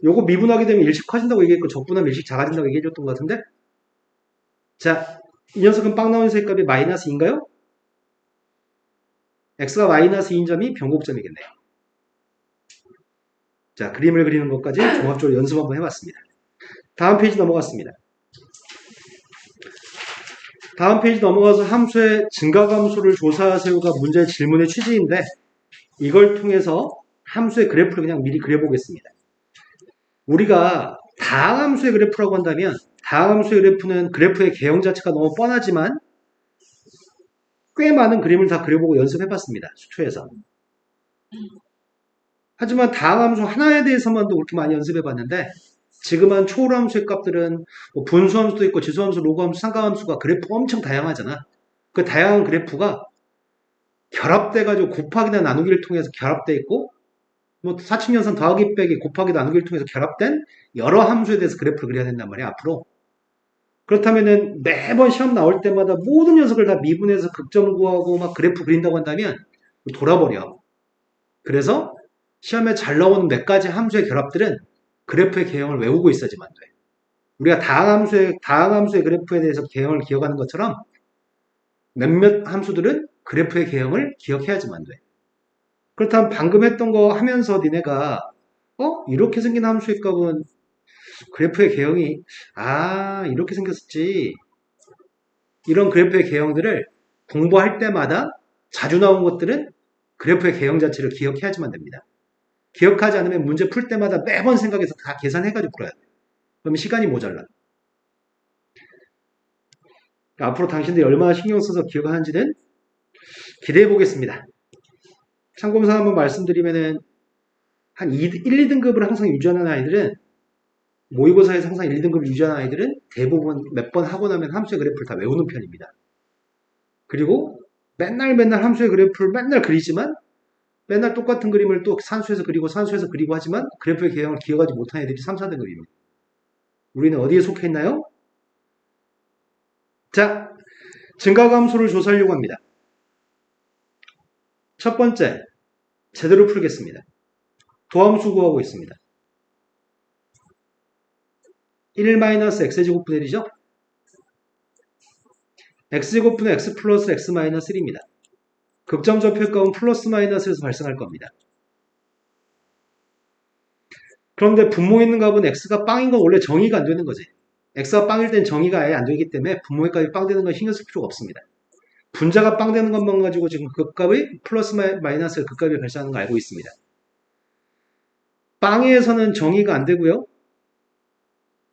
요거 미분하게 되면 일식 커진다고 얘기했고 적분하면 일식 작아진다고 얘기해줬던 것 같은데 자, 이 녀석은 빵 나온 녀석의 값이 마이너스 2인가요? x가 마이너스 2인 점이 변곡점이겠네요. 자, 그림을 그리는 것까지 종합적으로 연습 한번 해봤습니다. 다음 페이지 넘어갔습니다. 다음 페이지 넘어가서 함수의 증가감수를 조사하세요가 문제의 질문의 취지인데 이걸 통해서 함수의 그래프를 그냥 미리 그려보겠습니다. 우리가 다항함수의 그래프라고 한다면 다항함수의 그래프는 그래프의 개형 자체가 너무 뻔하지만 꽤 많은 그림을 다 그려보고 연습해봤습니다. 수초에서. 하지만 다항함수 하나에 대해서만도 그렇게 많이 연습해봤는데 지금은 초월함수의 값들은 뭐 분수함수도 있고 지수함수, 로그함수, 상가함수가 그래프가 엄청 다양하잖아. 그 다양한 그래프가 결합돼가지고 곱하기나 나누기를 통해서 결합돼 있고 뭐 사칙연산 더하기 빼기 곱하기 나누기를 통해서 결합된 여러 함수에 대해서 그래프를 그려야 된단 말이야 앞으로. 그렇다면은 매번 시험 나올 때마다 모든 녀석을 다 미분해서 극점 구하고 막 그래프 그린다고 한다면 돌아버려. 그래서 시험에 잘 나오는 몇 가지 함수의 결합들은 그래프의 개형을 외우고 있어야지만 돼. 우리가 다항함수의 그래프에 대해서 개형을 기억하는 것처럼 몇몇 함수들은 그래프의 개형을 기억해야지만 돼. 그렇다면 방금 했던 거 하면서 니네가 이렇게 생긴 함수의 값은 그래프의 개형이 이렇게 생겼었지. 이런 그래프의 개형들을 공부할 때마다 자주 나온 것들은 그래프의 개형 자체를 기억해야지만 됩니다. 기억하지 않으면 문제 풀 때마다 매번 생각해서 다 계산해가지고 풀어야 돼. 그러면 시간이 모자라. 앞으로 당신들이 얼마나 신경 써서 기억하는지는 기대해 보겠습니다. 참고사 한번 말씀드리면은 한 1, 2등급을 항상 유지하는 아이들은 모의고사에서 항상 1, 2등급을 유지하는 아이들은 대부분 몇 번 하고 나면 함수의 그래프를 다 외우는 편입니다. 그리고 맨날 함수의 그래프를 맨날 그리지만 맨날 똑같은 그림을 또 산수에서 그리고 하지만 그래프의 개형을 기억하지 못한 애들이 3, 4등급입니다. 우리는 어디에 속해 있나요? 자, 증가함수를 조사하려고 합니다. 첫 번째, 제대로 풀겠습니다. 도함수 구하고 있습니다. 1-x제곱분의 1이죠? x제곱분의 x 플러스 x 마이너스 1입니다. 극점 좌표값은 플러스 마이너스에서 발생할 겁니다. 그런데 분모 있는 값은 x가 빵인 건 원래 정의가 안 되는 거지. x가 빵일 땐 정의가 아예 안 되기 때문에 분모의 값이 빵 되는 건 신경 쓸 필요가 없습니다. 분자가 빵 되는 것만 가지고 지금 극값의 플러스 마이너스 극값이 발생하는 거 알고 있습니다. 빵에서는 정의가 안 되고요.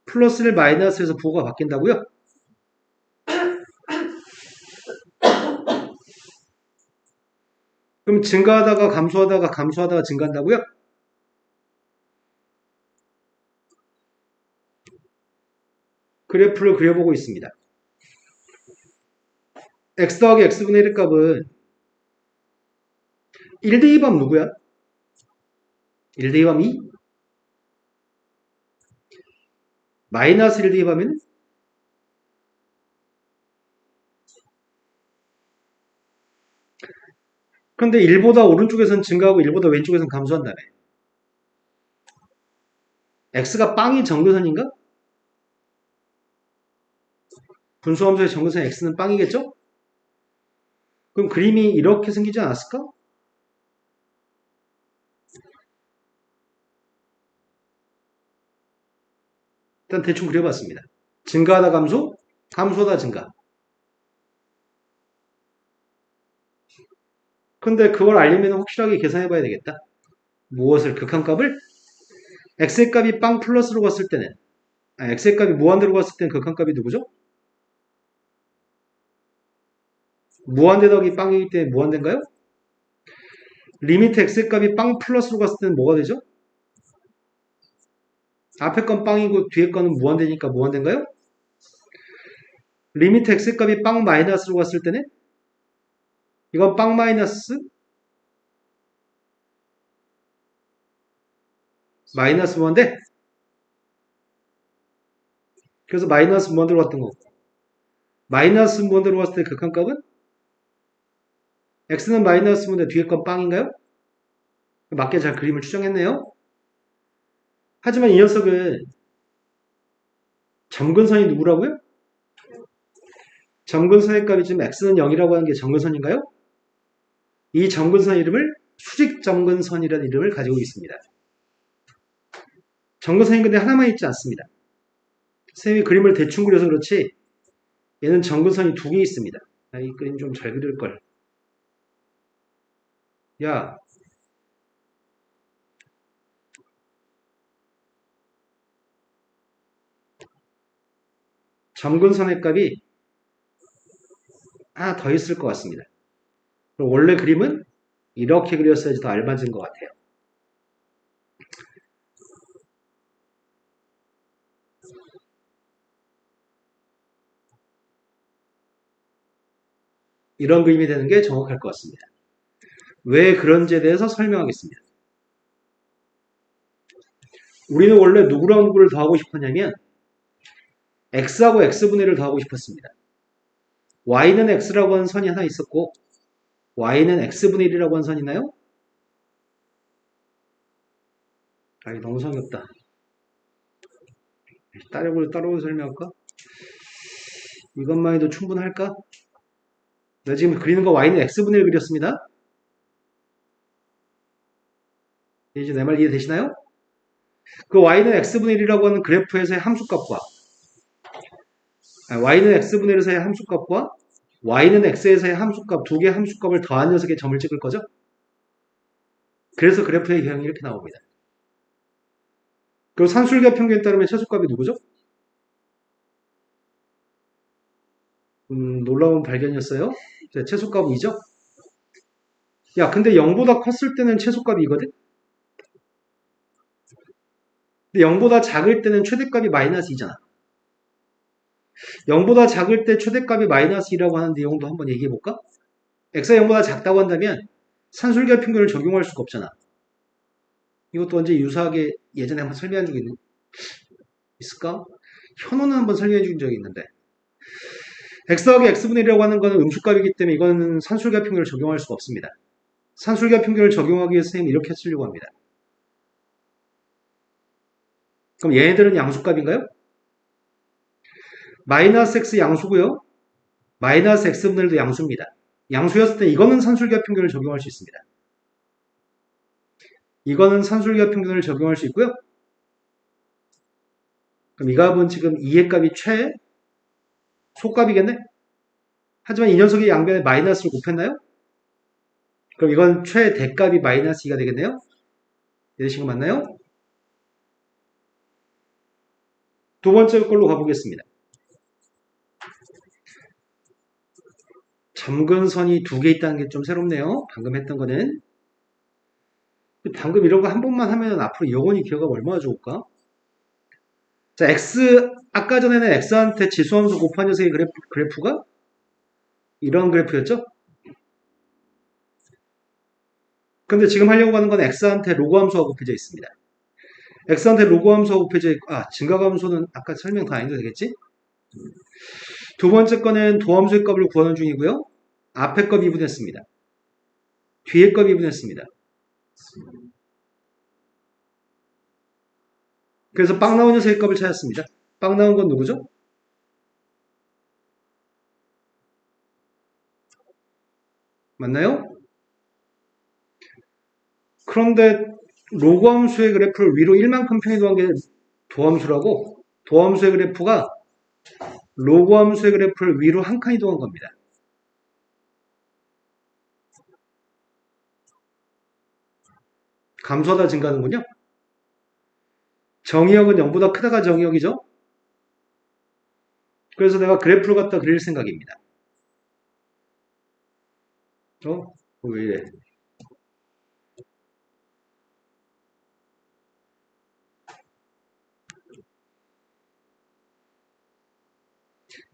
플러스를 마이너스에서 부호가 바뀐다고요? 그럼 증가하다가 감소하다가 증가한다고요? 그래프를 그려보고 있습니다. x 더하기 x분의 1 값은 1 대입하면 누구야? 1 대입하면 2? 마이너스 1 대입하면 그런데 1보다 오른쪽에서는 증가하고 1보다 왼쪽에서는 감소한다네. x가 빵이 정근선인가? 분수함수의 정근선 x는 빵이겠죠? 그럼 그림이 이렇게 생기지 않았을까? 일단 대충 그려봤습니다. 증가하다 감소, 감소하다 증가. 근데 그걸 알려면 확실하게 계산해 봐야 되겠다. 무엇을? 극한값을? x의 값이 빵 플러스로 갔을 때는 x의 값이 무한대로 갔을 때는 극한값이 누구죠? 무한대 더하기 빵이기 때문에 무한대인가요? 리미트 x의 값이 빵 플러스로 갔을 때는 뭐가 되죠? 앞에 건 빵이고 뒤에 거는 무한대니까 무한대인가요? 리미트 x의 값이 빵 마이너스로 갔을 때는 이건 빵 마이너스 무한대? 그래서 마이너스 무한대로 갔던 거고 마이너스 무한대로 갔을 때 극한값은 x는 마이너스 무한대 뒤에 건 빵인가요? 맞게 잘 그림을 추정했네요. 하지만 이 녀석은 점근선이 누구라고요? 점근선의 값이 지금 x는 0이라고 하는 게 점근선인가요? 이 점근선 이름을 수직점근선이라는 이름을 가지고 있습니다. 점근선이 근데 하나만 있지 않습니다. 선생님이 그림을 대충 그려서 그렇지 얘는 점근선이 두 개 있습니다. 이 그림 좀 잘 그릴걸. 야, 점근선의 값이 하나 더 있을 것 같습니다. 그럼 원래 그림은 이렇게 그렸어야지 더 알맞은 것 같아요. 이런 그림이 되는 게 정확할 것 같습니다. 왜 그런지에 대해서 설명하겠습니다. 우리는 원래 누구랑 누구를 더하고 싶었냐면 x하고 x분의 1을 더하고 싶었습니다. y는 x라고 하는 선이 하나 있었고 y는 x분의 1이라고 하는 선이 있나요? 아, 너무 성의 없다. 따로 설명할까? 이것만 해도 충분할까? 나 지금 그리는 거 y는 x분의 1 그렸습니다. 이제 내 말 이해되시나요? 그 y는 x분의 1이라고 하는 그래프에서의 함수값과 y는 x분의 1에서의 함수값과 y는 x에서의 함수값 두 개의 함수값을 더한 녀석의 점을 찍을 거죠. 그래서 그래프의 유형이 이렇게 나옵니다. 그리고 산술과 평균에 따르면 최소값이 누구죠? 놀라운 발견이었어요. 최소값은 2죠? 야, 근데 0보다 컸을 때는 최소값이 이거든? 근데 0보다 작을 때는 최대값이 마이너스 2잖아. 0보다 작을 때 최대값이 마이너스 2라고 하는 내용도 한번 얘기해볼까? x가 0보다 작다고 한다면 산술과 평균을 적용할 수가 없잖아. 이것도 언제 유사하게 예전에 한번 설명한 적이 있을까? 현호는 한번 설명해 준 적이 있는데 x 더하기 x분의 1이라고 하는 거는 음수값이기 때문에 이거는 산술과 평균을 적용할 수가 없습니다. 산술과 평균을 적용하기 위해서 선생님이 이렇게 쓰려고 합니다. 그럼 얘네들은 양수값인가요? 마이너스 x 양수고요. 마이너스 x분의 1도 양수입니다. 양수였을 때 이거는 산술과 평균을 적용할 수 있습니다. 이거는 산술과 평균을 적용할 수 있고요. 그럼 이 값은 지금 2의 값이 최소값이겠네? 하지만 이 녀석이 양변에 마이너스를 곱했나요? 그럼 이건 최대값이 마이너스 2가 되겠네요? 이해되신 거 맞나요? 두 번째 걸로 가보겠습니다. 점근선이 두 개 있다는 게 좀 새롭네요. 방금 했던 거는. 방금 이런 거 한 번만 하면 앞으로 영원히 기억하면 얼마나 좋을까? 자, 아까 전에는 x한테 지수함수 곱한 녀석의 그래프가 이런 그래프였죠? 근데 지금 하려고 하는 건 x한테 로그함수가 곱해져 있습니다. x한테 로그함수가 곱해져 있고, 증가함수는 아까 설명 다 안 해도 되겠지? 두 번째 거는 도함수의 값을 구하는 중이고요. 앞에 값 이분했습니다. 뒤에 값 이분했습니다. 그래서 빵 나온 녀석의 값을 찾았습니다. 빵 나온 건 누구죠? 맞나요? 그런데 로그함수의 그래프를 위로 1만큼 평이동한 게 도함수라고 도함수의 그래프가 로그함수의 그래프를 위로 한 칸 이동한 겁니다. 감소하다 증가하는군요. 정의역은 0보다 크다가 정의역이죠. 그래서 내가 그래프를 갖다 그릴 생각입니다. 왜 이래?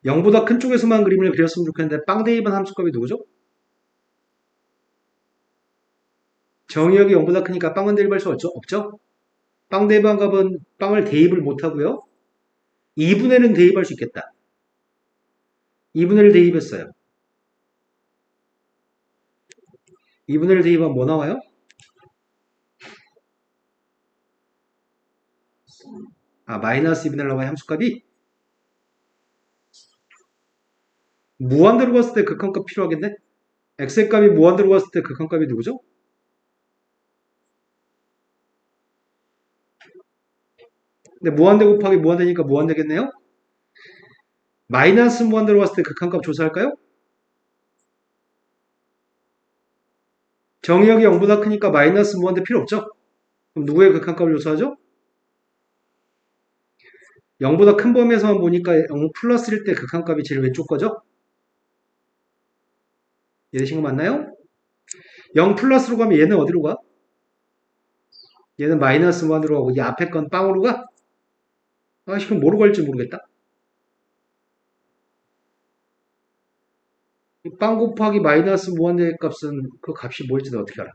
0보다 큰 쪽에서만 그림을 그렸으면 좋겠는데 빵 대입한 함수값이 누구죠? 정의역이 0보다 크니까 빵은 대입할 수 없죠? 빵 대입한 값은 빵을 대입을 못하고요. 2분의 1은 대입할 수 있겠다. 2분의 1 대입했어요. 2분의 1 대입하면 뭐 나와요? 마이너스 2분의 1 나와요. 함수값이 무한대로 갔을 때 극한값 필요하겠네? x의 값이 무한대로 갔을 때 극한값이 누구죠? 근데 무한대 곱하기 무한대니까 무한대겠네요? 마이너스 무한대로 갔을 때 극한값 조사할까요? 정의역이 0보다 크니까 마이너스 무한대 필요 없죠? 그럼 누구의 극한값을 조사하죠? 0보다 큰 범위에서만 보니까 0 플러스일 때 극한값이 제일 왼쪽 거죠? 이해되신 거 맞나요? 0 플러스로 가면 얘는 어디로 가? 얘는 마이너스 무한대로 가고 이 앞에 건 빵으로 가? 아, 지금 뭐로 갈지 모르겠다. 빵 곱하기 마이너스 무한대 값은 그 값이 뭘지도 어떻게 알아?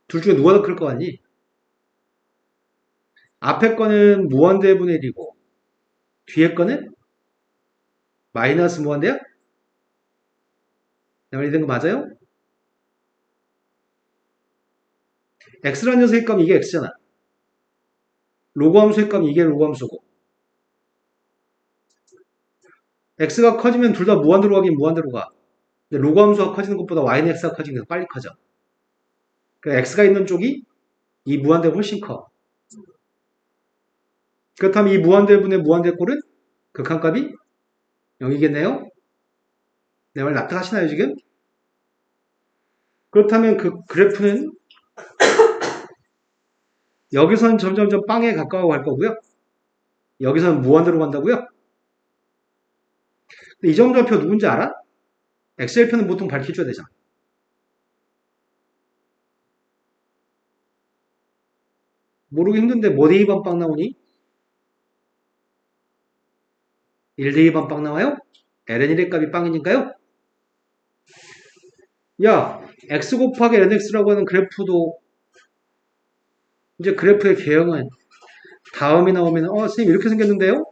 둘 중에 누가 더 클 거 같니? 앞에 거는 무한대분의 1이고 뒤에 거는 마이너스 무한대야? 내 말이 된 거 맞아요? x라는 녀석의 값 이게 x잖아. 로그 함수의 값 이게 로그 함수고 x가 커지면 둘 다 무한대로 가긴 무한대로 가. 근데 로그 함수가 커지는 것보다 y는 x가 커지는 게 빨리 커져. 그러니까 x가 있는 쪽이 이 무한대가 훨씬 커. 그렇다면 이 무한대분의 무한대꼴은 극한값이 0이겠네요? 내 말 납득하시나요 지금? 그렇다면 그 그래프는 여기서는 점점점 빵에 가까워 갈 거고요. 여기서는 무한대로 간다고요? 근데 이 점좌표 누군지 알아? 엑셀표는 보통 밝혀줘야 되잖아. 모르기 힘든데 뭐 대입한 빵 나오니? 1 대입한 빵 나와요? ln1의 값이 빵이니까요? 야, x 곱하기 lnx라고 하는 그래프도 이제 그래프의 개형은 다음이 나오면 선생님 이렇게 생겼는데요?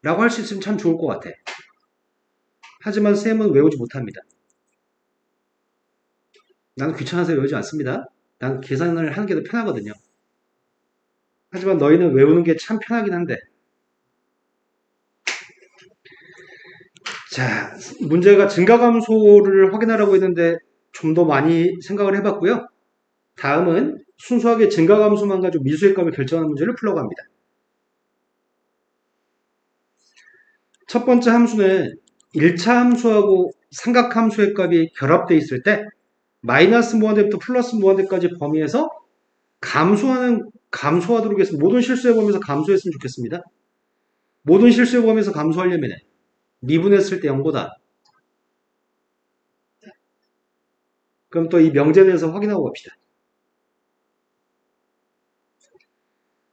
라고 할 수 있으면 참 좋을 것 같아. 하지만 쌤은 외우지 못합니다. 나는 귀찮아서 외우지 않습니다. 난 계산을 하는 게 더 편하거든요. 하지만 너희는 외우는 게 참 편하긴 한데. 자, 문제가 증가감소를 확인하라고 했는데 좀 더 많이 생각을 해봤고요. 다음은 순수하게 증가감소만 가지고 미수의 값을 결정하는 문제를 풀려고 합니다. 첫 번째 함수는 1차 함수하고 삼각함수의 값이 결합되어 있을 때 마이너스 무한대부터 플러스 무한대까지 범위에서 감소하도록 해서 모든 실수의 범위에서 감소했으면 좋겠습니다. 모든 실수의 범위에서 감소하려면 미분했을 때 0보다. 그럼 또 이 명제에 대해서 확인하고 갑시다.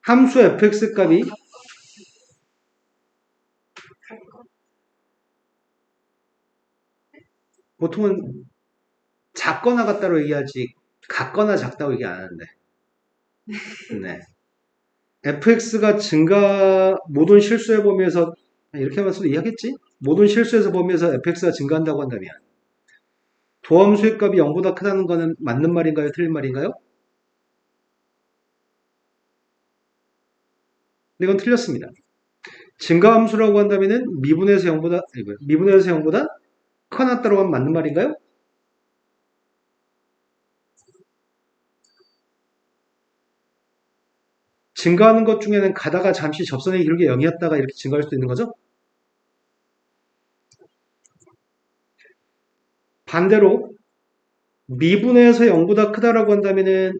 함수 fx 값이 보통은 작거나 같다로 얘기하지 같거나 작다고 얘기 안 하는데 네. fx가 모든 실수의 범위에서 이렇게 하면서도 이해하겠지? 모든 실수에서 범위에서 fx가 증가한다고 한다면 도함수의 값이 0보다 크다는 거는 맞는 말인가요? 틀린 말인가요? 이건 틀렸습니다. 증가함수라고 한다면은 미분에서 0보다 커놨다고 하면 맞는 말인가요? 증가하는 것 중에는 가다가 잠시 접선의 길게 0이었다가 이렇게 증가할 수도 있는 거죠? 반대로 미분에서 0보다 크다라고 한다면은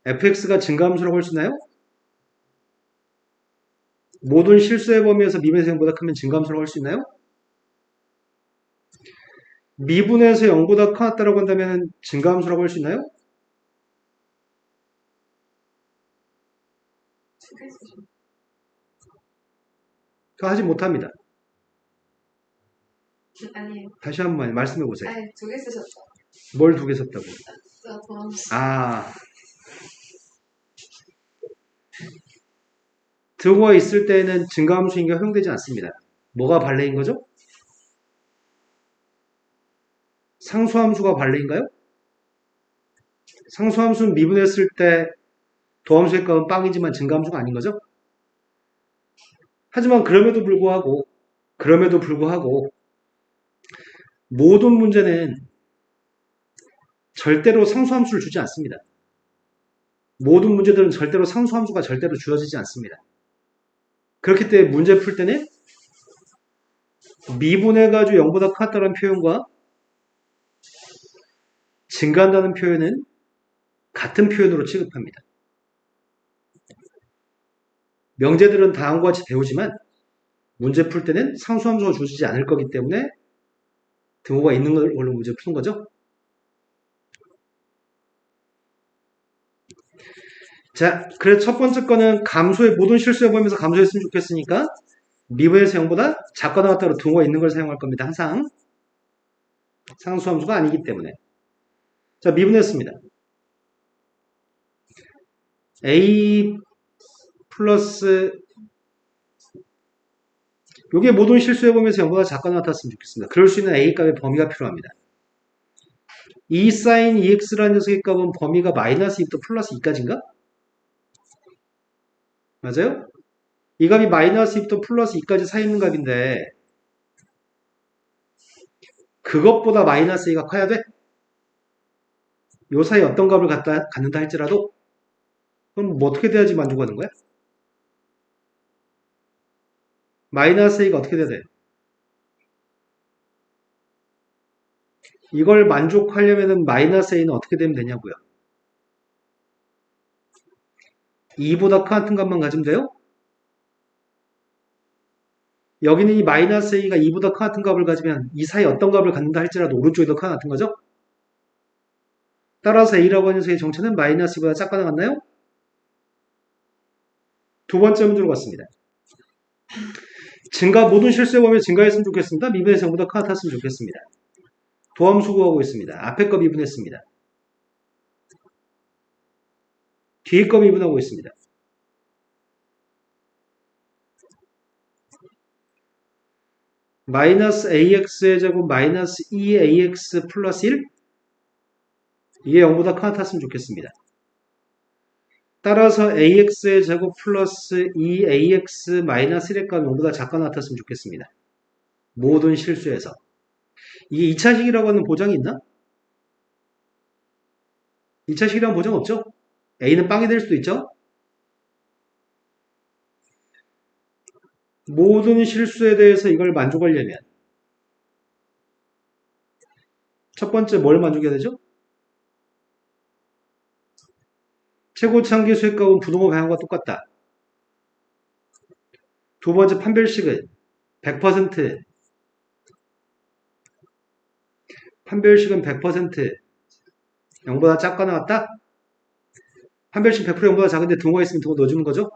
fx가 증가함수라고 할 수 있나요? 모든 실수의 범위에서 미분에서 0보다 크면 증가함수라고 할 수 있나요? 미분에서 0보다 커놨다라고 한다면 증가함수라고 할 수 있나요? 그거 하지 못합니다.
아니에요.
다시 한번 말씀해 보세요.
아니, 2개 쓰셨다.
뭘 두 개 썼다고?
진짜 더.
아, 들어가 있을 때는 증가함수인가 허용되지 않습니다. 뭐가 발레인 거죠? 상수함수가 발레인가요? 상수함수는 미분했을 때 도함수의 값은 빵이지만 증가함수가 아닌 거죠? 하지만 그럼에도 불구하고 모든 문제는 절대로 상수함수를 주지 않습니다. 모든 문제들은 절대로 상수함수가 절대로 주어지지 않습니다. 그렇기 때문에 문제 풀 때는 미분해가지고 0보다 크다는 표현과 증가한다는 표현은 같은 표현으로 취급합니다. 명제들은 다음과 같이 배우지만 문제 풀 때는 상수함수가 주어지지 않을 거기 때문에 등호가 있는 걸로 문제 푸는 거죠. 자, 그래서 첫 번째 거는 감소의 모든 실수해 보면서 감소했으면 좋겠으니까 미분에서 0보다 작거나 같다로 등호가 있는 걸 사용할 겁니다. 항상 상수함수가 아니기 때문에. 자, 미분했습니다. a 플러스 요게 모든 실수해 보면서 0보다 작거나 같았으면 좋겠습니다. 그럴 수 있는 a 값의 범위가 필요합니다. e sin ex라는 녀석의 값은 범위가 마이너스 2부터 플러스 2까지인가? 맞아요? 이 값이 마이너스 2부터 플러스 2까지 사이 있는 값인데 그것보다 마이너스 2가 커야 돼? 요 사이 어떤 값을 갖는다 할지라도 그럼 뭐 어떻게 돼야지 만족하는 거야? 마이너스 A가 어떻게 돼야 돼? 이걸 만족하려면 마이너스 A는 어떻게 되면 되냐고요? 2보다 같은 값만 가지면 돼요? 여기는 이 마이너스 A가 2보다 같은 값을 가지면 이 사이 어떤 값을 갖는다 할지라도 오른쪽이 더 같은 거죠? 따라서 A라고 하는 녀석의 정체는 마이너스 2보다 작거나 같나요? 두 번째 문제로 갔습니다. 증가 모든 실수해 보면 증가했으면 좋겠습니다. 미분에서 0보다 같았으면 좋겠습니다. 도함수 구하고 있습니다. 앞에 거 미분했습니다. 뒤에 거 미분하고 있습니다. 마이너스 ax의 제곱 마이너스 2ax 플러스 1 이게 0보다 같았으면 좋겠습니다. 따라서 ax의 제곱 플러스 2ax 마이너스 1의 값이 0보다 작거나 같았으면 좋겠습니다. 모든 실수에서. 이게 2차식이라고 하는 보장이 있나? 2차식이라는 보장 없죠? a는 빵이 될 수도 있죠? 모든 실수에 대해서 이걸 만족하려면 첫 번째 뭘 만족해야 되죠? 최고차항 계수의 값은 부동호 방향과 똑같다. 두 번째 판별식은 100% 판별식은 100% 0보다 작거나 같다? 판별식 100% 0보다 작은데 등호가 있으면 등호 넣어주는 거죠?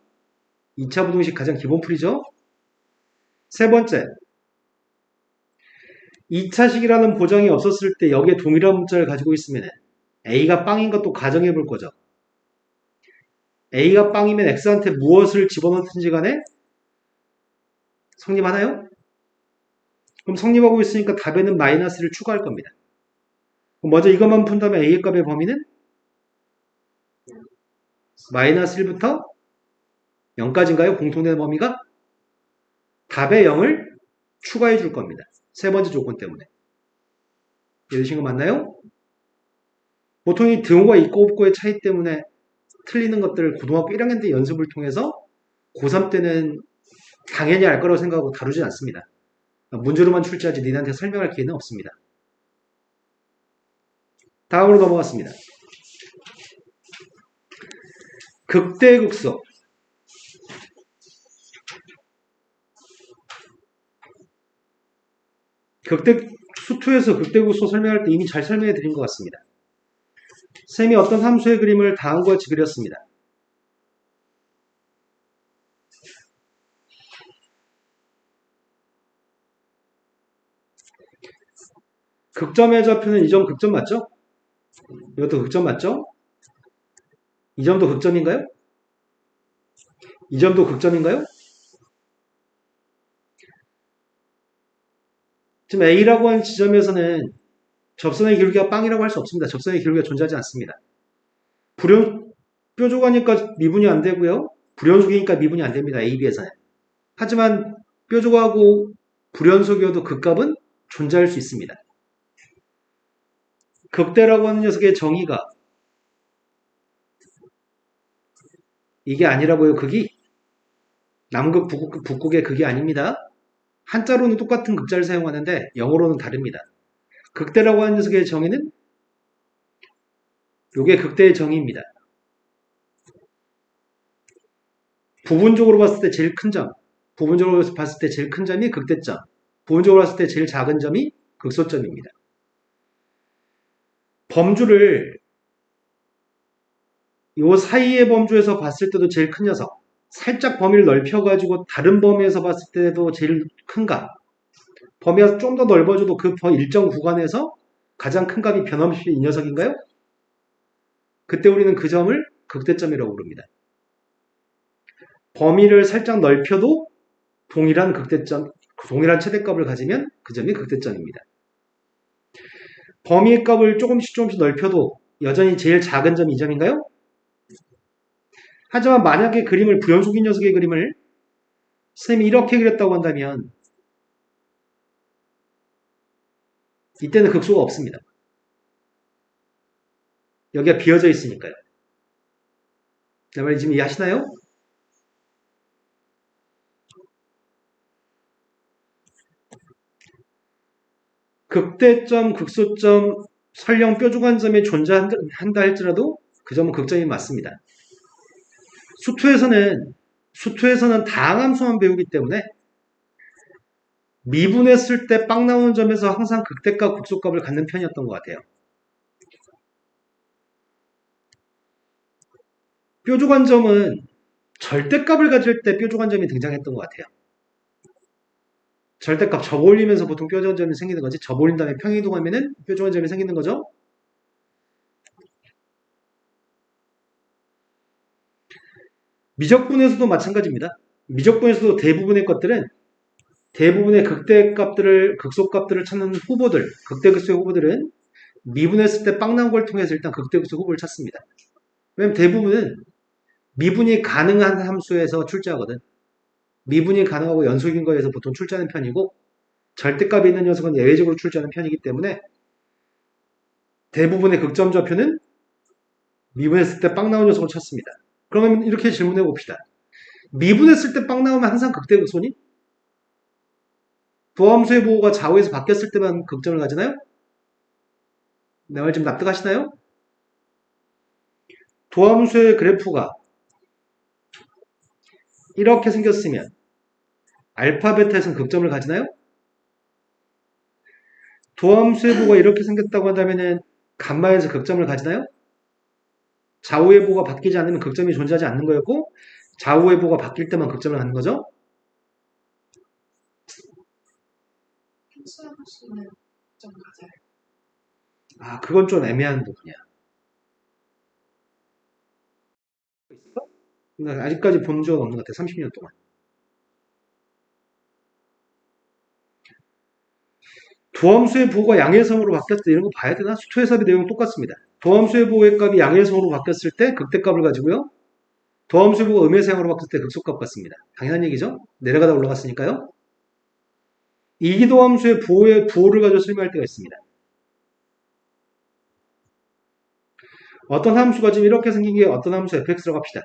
2차 부등식 가장 기본 풀이죠? 세 번째 2차식이라는 보장이 없었을 때 여기에 동일한 문자를 가지고 있으면 A가 빵인 것도 가정해 볼 거죠. A가 빵이면 X한테 무엇을 집어넣든지 간에 성립하나요? 그럼 성립하고 있으니까 답에는 마이너스를 추가할 겁니다. 먼저 이것만 푼다면 A의 값의 범위는 마이너스 1부터 0까지인가요? 공통된 범위가? 답에 0을 추가해 줄 겁니다. 세 번째 조건 때문에. 이해되신 거 맞나요? 보통 이 등호가 있고 없고의 차이 때문에 틀리는 것들을 고등학교 1학년 때 연습을 통해서 고3 때는 당연히 알 거라고 생각하고 다루진 않습니다. 문제로만 출제하지 니네한테 설명할 기회는 없습니다. 다음으로 넘어갔습니다. 극대극소. 수투에서 극대극소 설명할 때 이미 잘 설명해 드린 것 같습니다. 쌤이 어떤 함수의 그림을 다음과 같이 그렸습니다. 극점의 좌표는 이 점 극점 맞죠? 이것도 극점 맞죠? 이 점도 극점인가요? 이 점도 극점인가요? 지금 A라고 하는 지점에서는 접선의 기울기가 빵이라고 할 수 없습니다. 접선의 기울기가 존재하지 않습니다. 뾰족하니까 미분이 안 되고요. 불연속이니까 미분이 안 됩니다. A, B에서는. 하지만 뾰족하고 불연속이어도 그 값은 존재할 수 있습니다. 극대라고 하는 녀석의 정의가 이게 아니라고요. 극이 남극, 북극의 극이 아닙니다. 한자로는 똑같은 극자를 사용하는데 영어로는 다릅니다. 극대라고 하는 녀석의 정의는 이게 극대의 정의입니다. 부분적으로 봤을 때 제일 큰 점, 부분적으로 봤을 때 제일 큰 점이 극대점, 부분적으로 봤을 때 제일 작은 점이 극소점입니다. 범주를 요 사이의 범주에서 봤을 때도 제일 큰 녀석, 살짝 범위를 넓혀가지고 다른 범위에서 봤을 때도 제일 큰가, 범위가 좀 더 넓어져도 그 일정 구간에서 가장 큰 값이 변함없이 이 녀석인가요? 그때 우리는 그 점을 극대점이라고 부릅니다. 범위를 살짝 넓혀도 동일한 극대점, 동일한 최대값을 가지면 그 점이 극대점입니다. 범위의 값을 조금씩 넓혀도 여전히 제일 작은 점이 이 점인가요? 하지만 만약에 그림을 부연속인 녀석의 그림을 선생님이 이렇게 그렸다고 한다면 이때는 극소가 없습니다. 여기가 비어져 있으니까요. 내 말 지금 이해하시나요? 극대점, 극소점, 설령 뾰족한 점이 존재한다 할지라도 그 점은 극점이 맞습니다. 수투에서는 다항함수만 배우기 때문에 미분했을 때 빵 나오는 점에서 항상 극대값, 극소값을 갖는 편이었던 것 같아요. 뾰족한 점은 절대값을 가질 때 뾰족한 점이 등장했던 것 같아요. 절대값 접올리면서 보통 뾰족한 점이 생기는 거지. 접올린 다음에 평이동하면은 뾰족한 점이 생기는 거죠. 미적분에서도 마찬가지입니다. 미적분에서도 대부분의 것들은 대부분의 극대값들을 극소값들을 찾는 후보들, 극대극소의 후보들은 미분했을 때 빵 나온 걸 통해서 일단 극대극소 후보를 찾습니다. 왜냐면 대부분은 미분이 가능한 함수에서 출제하거든. 미분이 가능하고 연속인 거에서 보통 출제하는 편이고 절대값이 있는 녀석은 예외적으로 출제하는 편이기 때문에 대부분의 극점 좌표는 미분했을 때 빵 나온 녀석을 찾습니다. 그러면 이렇게 질문해 봅시다. 미분했을 때 빵 나오면 항상 극대극소니? 부함수의 보호가 좌우에서 바뀌었을 때만 극점을 가지나요? 내 말 좀 납득하시나요? 도함수의 그래프가 이렇게 생겼으면 알파, 베타에서는 극점을 가지나요? 도함수의 보호가 이렇게 생겼다고 한다면 감마에서 극점을 가지나요? 좌우의 보호가 바뀌지 않으면 극점이 존재하지 않는 거였고 좌우의 보호가 바뀔 때만 극점을 갖는 거죠? 아, 그건 좀 애매한 부분이야. 아직까지 본 적은 없는 것 같아. 30년 동안. 도함수의 보호가 양해성으로 바뀌었을 때 이런 거 봐야 되나? 수투해섭의 내용 똑같습니다. 도함수의 보호의 값이 양해성으로 바뀌었을 때 극대값을 가지고요. 도함수의 보호가 음해성으로 바뀌었을 때 극소값 같습니다. 당연한 얘기죠? 내려가다 올라갔으니까요. 이기도함수의 부호를 가지고 설명할 때가 있습니다. 어떤 함수가 지금 이렇게 생긴 게 어떤 함수 fx라고 합시다.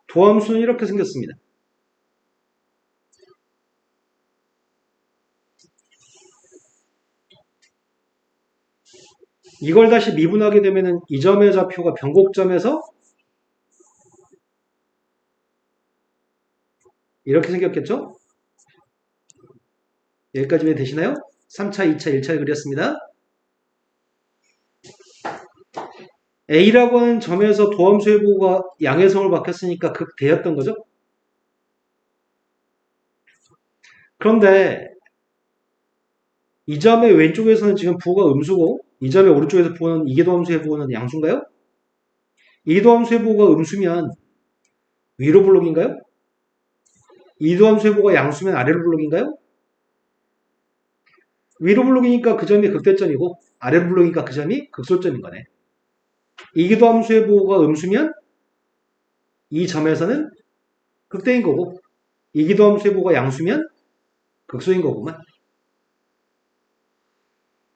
도함수는 이렇게 생겼습니다. 이걸 다시 미분하게 되면은 이 점의 좌표가 변곡점에서 이렇게 생겼겠죠? 여기까지 왜 되시나요? 3차, 2차, 1차를 그렸습니다. A라고 하는 점에서 도함수의 보호가 양해성으로 바뀌었으니까 극대였던 거죠. 그런데 이 점의 왼쪽에서는 지금 부호가 음수고 이 점의 오른쪽에서 부호는 이계도함수의 부호는 양수인가요? 이계도함수의 부호가 음수면 위로 블록인가요? 이계도함수의 부호가 양수면 아래로 블록인가요? 위로 블록이니까 그 점이 극대점이고 아래로 블록이니까 그 점이 극소점인 거네. 이계도함수의 부호가 음수면 이 점에서는 극대인 거고 이계도함수의 부호가 양수면 극소인 거구만.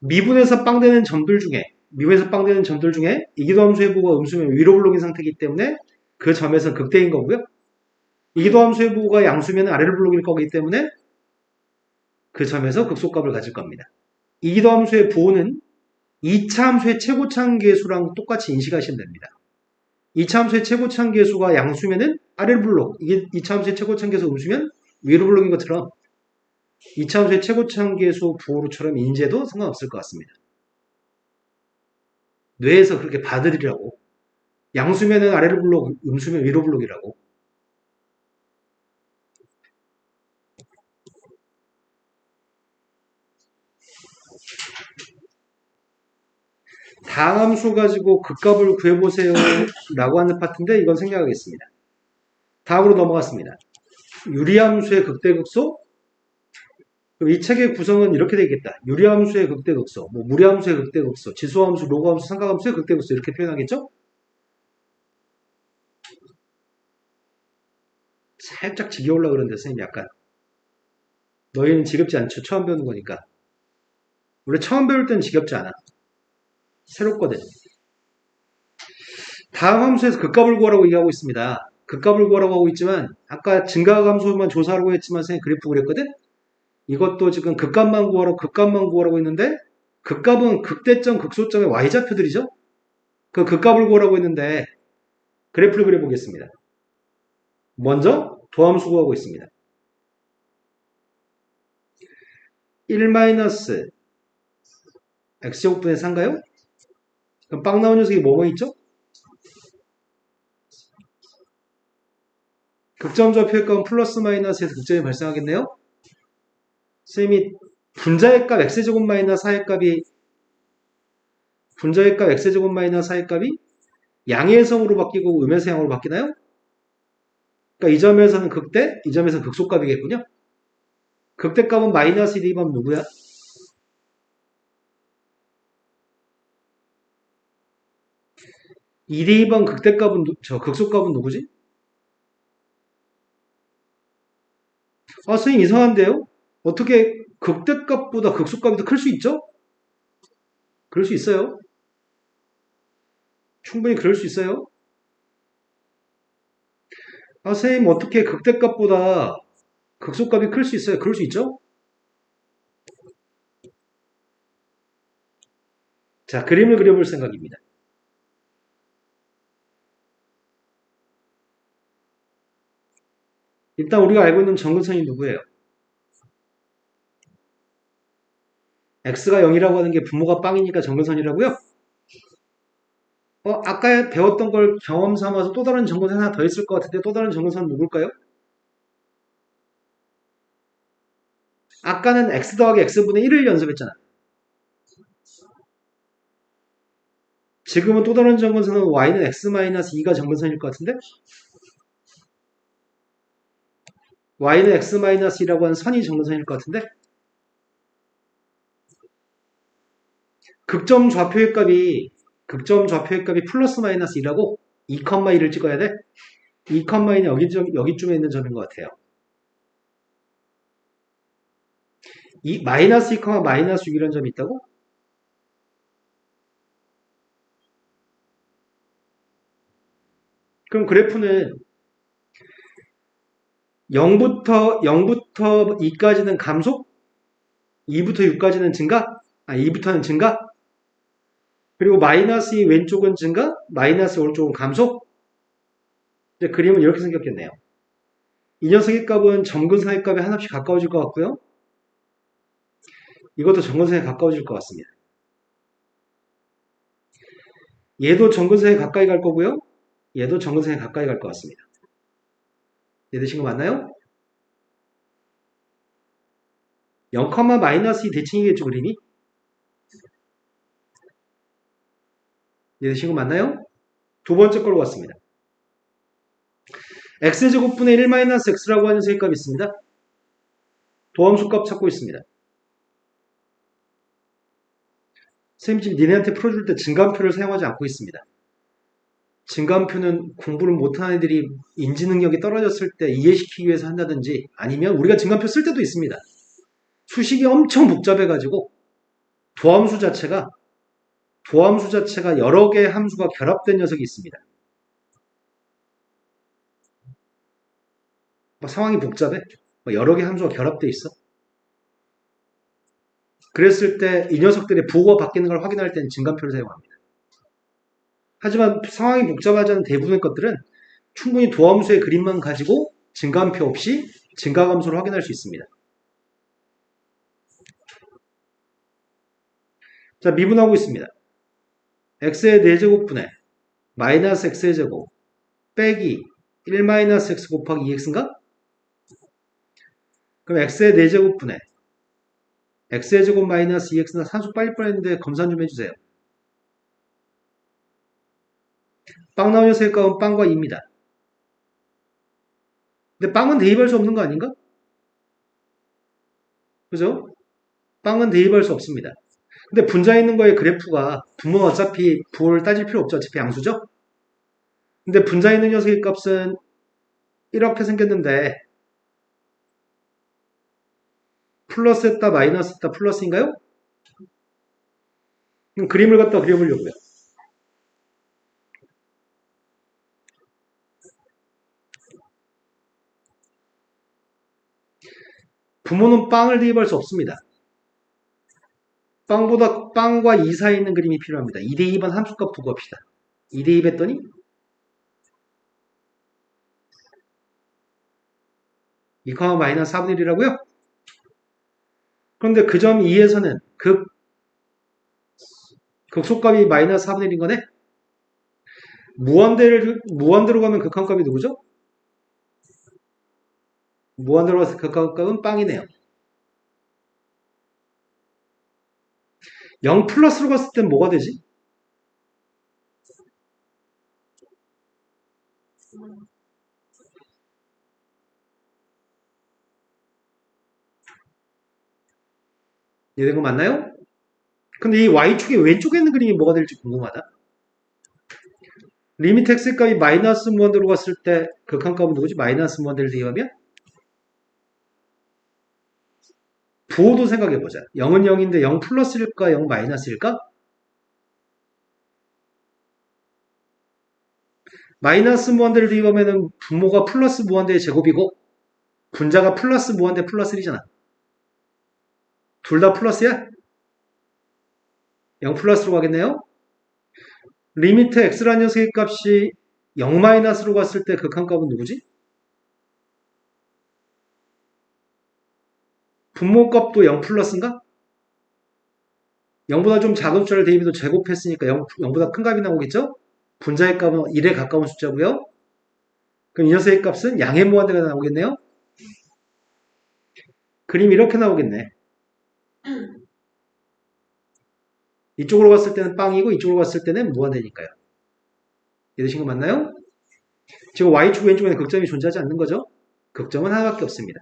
미분에서 빵 되는 점들 중에 이기도함수의 부호가 음수면 위로 블록인 상태이기 때문에 그 점에서 극대인 거고요. 이기도함수의 부호가 양수면 아래로 블록일 거기 때문에 그 점에서 극소값을 가질 겁니다. 이기도함수의 부호는 2차 함수의 최고차항계수랑 똑같이 인식하시면 됩니다. 2차 함수의 최고차항계수가 양수면은 아래로 블록, 이게 2차함수의 최고차계수 음수면 위로 블록인 것처럼 2차함수의 최고차계수 부호로처럼 인제도 상관없을 것 같습니다. 뇌에서 그렇게 받으리라고. 양수면은 아래로 블록, 음수면 위로 블록이라고. 다함수 가지고 극값을 구해보세요 라고 하는 파트인데 이건 생략하겠습니다. 다음으로 넘어갔습니다. 유리함수의 극대극소. 이 책의 구성은 이렇게 되겠다. 유리함수의 극대극소, 뭐 무리함수의 극대극소, 지수함수, 로그함수, 삼각함수의 극대극소 이렇게 표현하겠죠? 살짝 지겨우려고 그러는데 선생님 약간 너희는 지겹지 않죠? 처음 배우는 거니까. 원래 처음 배울 때는 지겹지 않아. 새롭거든. 다음 함수에서 극값을 구하라고 얘기하고 있습니다. 극값을 구하라고 하고 있지만 아까 증가함수만 조사하라고 했지만 선생님 그래프 그렸거든? 이것도 지금 극값만 구하라고 했는데 극값은 극대점, 극소점의 y좌표들이죠? 그 극값을 구하라고 했는데 그래프를 그려보겠습니다. 먼저 도함수 구하고 있습니다. 1 x제곱분의 4인가요? 그럼 빵 나온 녀석이 뭐뭐 있죠? 극점좌표의 값은 플러스 마이너스에서 극점이 발생하겠네요? 선생님이 분자의 값 x제곱 마이너스 4의 값이 분자의 값 x제곱 마이너스 4의 값이 양의 성으로 바뀌고 음에서 양으로 바뀌나요? 그러니까 이 점에서는 극대, 이 점에서는 극소값이겠군요. 극대값은 마이너스 1이면 누구야? 1번 극대값은 극소값은 누구지? 아, 선생님 이상한데요? 어떻게 극대값보다 극소값이 더 클 수 있죠? 그럴 수 있어요. 충분히 그럴 수 있어요. 아, 선생님 어떻게 극대값보다 극소값이 클 수 있어요? 그럴 수 있죠? 자, 그림을 그려볼 생각입니다. 일단 우리가 알고 있는 정근선이 누구예요? x가 0이라고 하는 게 분모가 빵이니까 정근선이라고요? 아까 배웠던 걸 경험 삼아서 또 다른 정근선 하나 더 있을 것 같은데 또 다른 정근선 누굴까요? 아까는 x 더하기 x분의 1을 연습했잖아. 지금은 또 다른 정근선은 y는 x-2가 정근선일 것 같은데? y는 x-2라고 하는 선이 정근선일 것 같은데? 극점 좌표의 값이 플러스 마이너스 2라고 2,1을 찍어야 돼? 2,2는 여기쯤에 있는 점인 것 같아요. 마이너스 2, 마이너스 6 이런 점이 있다고? 그럼 그래프는 0부터 2까지는 감속? 2부터 6까지는 증가? 2부터는 증가? 그리고 마이너스 2 왼쪽은 증가? 마이너스 오른쪽은 감속? 이제 그림은 이렇게 생겼겠네요. 이 녀석의 값은 점근선의 값에 하나씩 가까워질 것 같고요. 이것도 점근선에 가까워질 것 같습니다. 얘도 점근선에 가까이 갈 거고요. 얘도 점근선에 가까이 갈 것 같습니다. 이해되신 거 맞나요? 0, 마이너스 2 대칭이겠죠, 그림이? 이해되신 거 맞나요? 두 번째 걸로 갔습니다. x제곱분의 1-x라고 하는 세값이 있습니다. 도함수 값 찾고 있습니다. 선생님 지금 니네한테 풀어줄 때 증감표를 사용하지 않고 있습니다. 증감표는 공부를 못하는 애들이 인지 능력이 떨어졌을 때 이해시키기 위해서 한다든지 아니면 우리가 증감표 쓸 때도 있습니다. 수식이 엄청 복잡해가지고 도함수 자체가 여러 개의 함수가 결합된 녀석이 있습니다. 상황이 복잡해. 여러 개의 함수가 결합되어 있어. 그랬을 때 이 녀석들의 부호가 바뀌는 걸 확인할 때는 증감표를 사용합니다. 하지만 상황이 복잡하지 않은 대부분의 것들은 충분히 도함수의 그림만 가지고 증가함표 없이 증가감소를 확인할 수 있습니다. 자, 미분하고 있습니다. x의 4제곱분의 마이너스 x의 제곱 빼기 1 마이너스 x 곱하기 2x인가? 그럼 x의 4제곱분의 x의 제곱 마이너스 2x는 산수 빨리 뻔했는데 검사 좀 해주세요. 빵 나온 녀석의 값은 빵과 2입니다. 근데 빵은 대입할 수 없는 거 아닌가? 그죠? 빵은 대입할 수 없습니다. 근데 분자에 있는 거의 그래프가 분모는 어차피 부호를 따질 필요 없죠. 어차피 양수죠? 근데 분자에 있는 녀석의 값은 이렇게 생겼는데 플러스 했다 마이너스 했다 플러스인가요? 그럼 그림을 갖다 그려보려고요. 분모는 빵을 대입할 수 없습니다. 빵과 2 사이에 있는 그림이 필요합니다. 2대2번 함수값 두고 합시다. 2대2 했더니 2, 마이너스 4분의 1이라고요? 그런데 그 점 2에서는 극소값이 마이너스 4분의 1인 거네? 무한대로 가면 극한값이 누구죠? 무한대로 가서 극한값은 빵이네요. 0 플러스로 갔을 땐 뭐가 되지? 이해된 거 맞나요? 근데 이 y축의 왼쪽에 있는 그림이 뭐가 될지 궁금하다. 리미트 x 값이 마이너스 무한대로 갔을 때 극한값은 누구지? 마이너스 무한대를 대입하면? 부호도 생각해보자. 0은 0인데 0 플러스일까? 0 마이너스일까? 마이너스 무한대를 대입하면 분모가 플러스 무한대의 제곱이고 분자가 플러스 무한대 플러스 1이잖아. 둘 다 플러스야? 0 플러스로 가겠네요? 리미트 x라는 녀석의 값이 0 마이너스로 갔을 때 극한값은 누구지? 분모값도 0 플러스인가? 0보다 좀 작은 숫자를 대입해도 제곱했으니까 0보다 큰 값이 나오겠죠? 분자의 값은 1에 가까운 숫자고요. 그럼 이 녀석의 값은 양의 무한대가 나오겠네요? 그림이 이렇게 나오겠네. 이쪽으로 갔을 때는 빵이고 이쪽으로 갔을 때는 무한대니까요. 이해되신 거 맞나요? 지금 y축 왼쪽에는 극점이 존재하지 않는 거죠? 극점은 하나밖에 없습니다.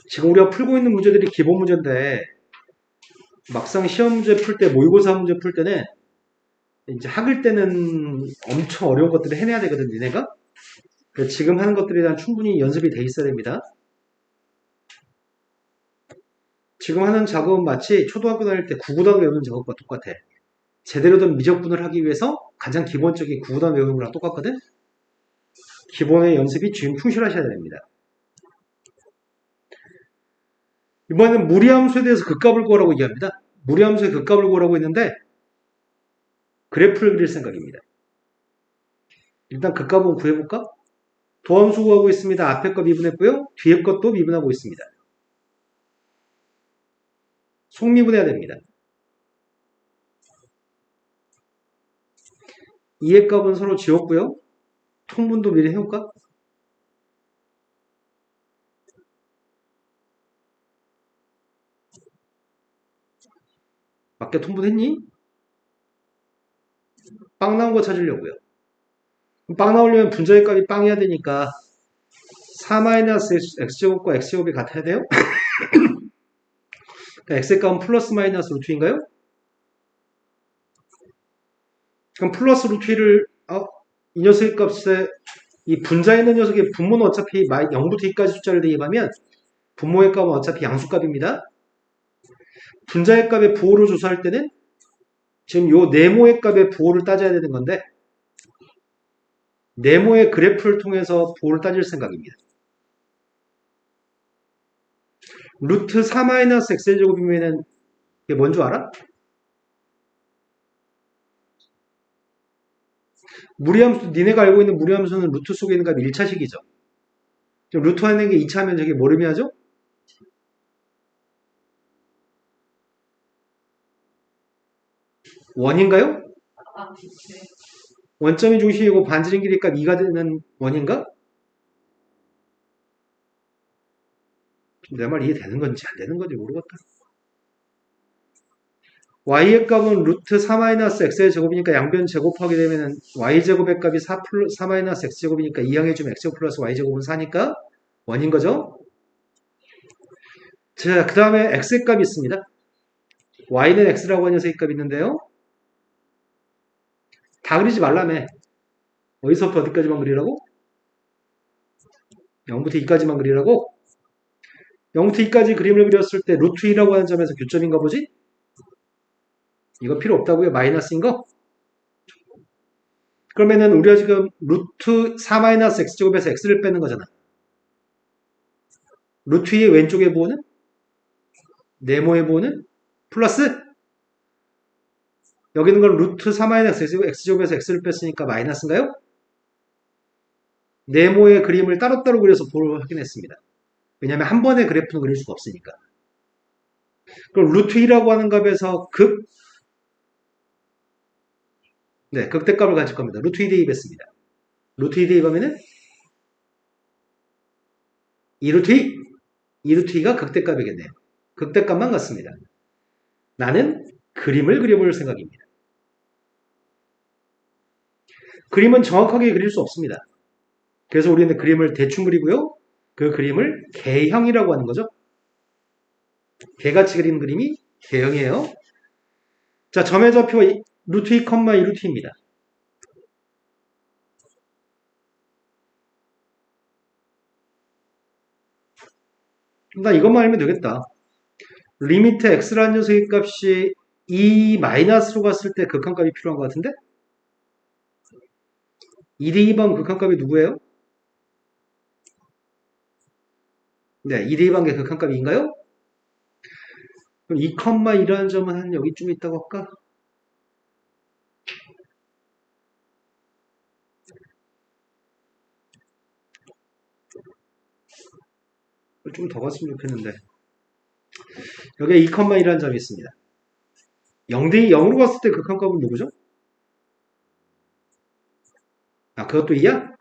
지금 우리가 풀고 있는 문제들이 기본 문제인데 막상 시험 문제 풀 때, 모의고사 문제 풀 때는 이제 학을 때는 엄청 어려운 것들을 해내야 되거든, 니네가. 그래서 지금 하는 것들에 대한 충분히 연습이 돼 있어야 됩니다. 지금 하는 작업은 마치 초등학교 다닐 때 구구단 외우는 작업과 똑같아. 제대로 된 미적분을 하기 위해서 가장 기본적인 구구단 외우는 거랑 똑같거든? 기본의 연습이 지금 충실하셔야 됩니다. 이번에는 무리함수에 대해서 극값을 구하라고 얘기합니다. 무리함수의 극값을 구하라고 했는데 그래프를 그릴 생각입니다. 일단 극값은 구해볼까? 도함수 구하고 있습니다. 앞에 거 미분했고요. 뒤에 것도 미분하고 있습니다. 속미분해야 됩니다. 2의 값은 서로 지웠고요. 통분도 미리 해볼까? 맞게 통분했니? 빵 나온 거 찾으려고요. 빵 나오려면 분자의 값이 빵이어야 되니까 4-x제곱과 x제곱이 같아야 돼요? 그러니까 x의 값은 플러스 마이너스 루트 2인가요? 그럼 플러스 루트 2를 이 녀석의 값에 이 분자에 있는 녀석의 분모는 어차피 0부터 2까지 숫자를 대입하면 분모의 값은 어차피 양수값입니다. 분자의 값의 부호를 조사할 때는 지금 요 네모의 값의 부호를 따져야 되는 건데 네모의 그래프를 통해서 부호를 따질 생각입니다. 루트 4-x제곱이면은 이게 뭔 줄 알아? 무리함수, 니네가 알고 있는 무리함수는 루트 속에 있는 값이 1차식이죠. 루트 하는 게 2차면 저게 뭘 의미하죠? 원인가요? 원점이 중심이고 반지름 길이값 2가 되는 원인가? 내 말 이해되는 건지 안 되는 건지 모르겠다. y의 값은 루트 4-x의 제곱이니까 양변 제곱하게 되면은 y제곱의 값이 4-x제곱이니까 이항해주면 x제곱 플러스 y제곱은 4니까 원인 거죠? 자, 그 다음에 x의 값이 있습니다. y는 x라고 하는 녀석의 값이 있는데요. 다 그리지 말라며. 어디서부터 어디까지만 그리라고? 0부터 2까지만 그리라고? 0부터 2까지 그림을 그렸을 때 루트 2라고 하는 점에서 교점인가 보지? 이거 필요 없다고요? 마이너스인 거? 그러면은 우리가 지금 루트 4-x제곱에서 x를 빼는 거잖아. 루트 2의 왼쪽에 부호는? 네모의 부호는? 플러스? 여기 있는 건 루트 4-x제곱에서 x를 뺐으니까 마이너스인가요? 네모의 그림을 따로따로 그려서 보호를 확인했습니다. 왜냐하면 한 번에 그래프는 그릴 수가 없으니까. 그럼 루트 2라고 하는 값에서 극대값을 가질 겁니다. 루트 2 대입했습니다. 루트 2 대입하면은 2루트 2. 2루트 2가 극대값이겠네요. 극대값만 같습니다. 나는 그림을 그려볼 생각입니다. 그림은 정확하게 그릴 수 없습니다. 그래서 우리는 그림을 대충 그리고요. 그 그림을 개형이라고 하는 거죠. 개같이 그리는 그림이 개형이에요. 자, 점의 좌표가 루트 2, 2루트입니다. 나 이것만 알면 되겠다. 리미트 x라는 녀석의 값이 2 마이너스로 갔을 때 극한값이 필요한 것 같은데? 2대 2번 극한값이 누구예요? 네, 2대 2번의 극한값이 인가요? 그럼 2,1이라는 점은 한 여기쯤 있다고 할까? 좀 더 갔으면 좋겠는데. 여기에 2,1이라는 점이 있습니다. 0대 0으로 갔을 때 극한값은 누구죠? 아, 그것도 2야?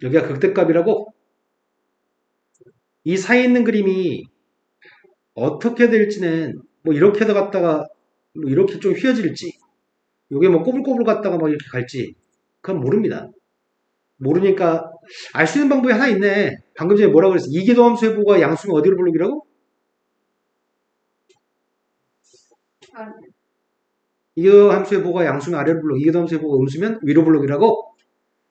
여기가 극대값이라고? 이 사이에 있는 그림이 어떻게 될지는 뭐 이렇게 갔다가 뭐 이렇게 좀 휘어질지 이게 뭐 꼬불꼬불 갔다가 뭐 이렇게 갈지 그건 모릅니다. 모르니까 알 수 있는 방법이 하나 있네. 방금 전에 뭐라고 그랬어? 이기도함수 해보가 양수면 어디로 볼록이라고? 이기도함수 해보가 양수면 아래로 볼록, 이기도함수 해보가 음수면 위로 볼록이라고?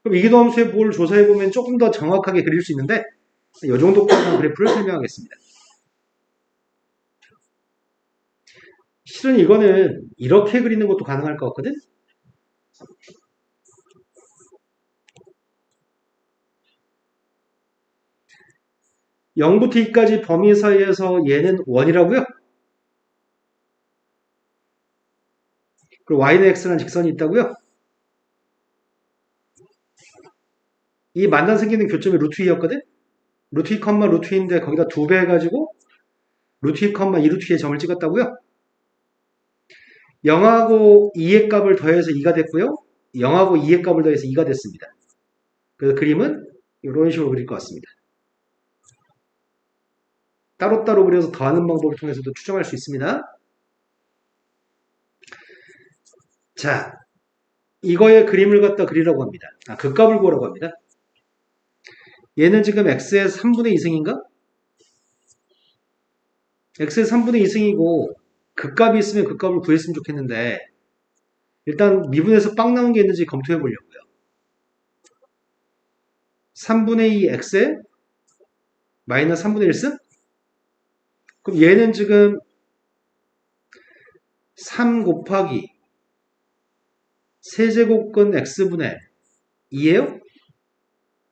그럼 이기도함수 해보를 조사해보면 조금 더 정확하게 그릴 수 있는데 이 정도까지만 그래프를 설명하겠습니다. 실은 이거는 이렇게 그리는 것도 가능할 것 같거든? (0부터 2까지) 범위 사이에서 얘는 원이라고요? 그리고 y는 x라는 직선이 있다고요? 이 만난 생기는 교점이 루트 2였거든? 루트 2, 루트 2인데 거기다 2배 해가지고 루트 2, 2루트 2의 점을 찍었다고요? 0하고 2의 값을 더해서 2가 됐고요. 0하고 2의 값을 더해서 2가 됐습니다. 그래서 그림은 이런 식으로 그릴 것 같습니다. 따로따로 그려서 더하는 방법을 통해서도 추정할 수 있습니다. 자, 이거의 그림을 갖다 그리라고 합니다. 극값을 구하라고 합니다. 얘는 지금 x의 3분의 2승인가? x의 3분의 2승이고 극값이 있으면 극값을 구했으면 좋겠는데 일단 미분에서 빵 나온 게 있는지 검토해 보려고요. 3분의 2 x에 마이너스 3분의 1승? 그럼 얘는 지금 3 곱하기 세제곱근 x분의 2예요?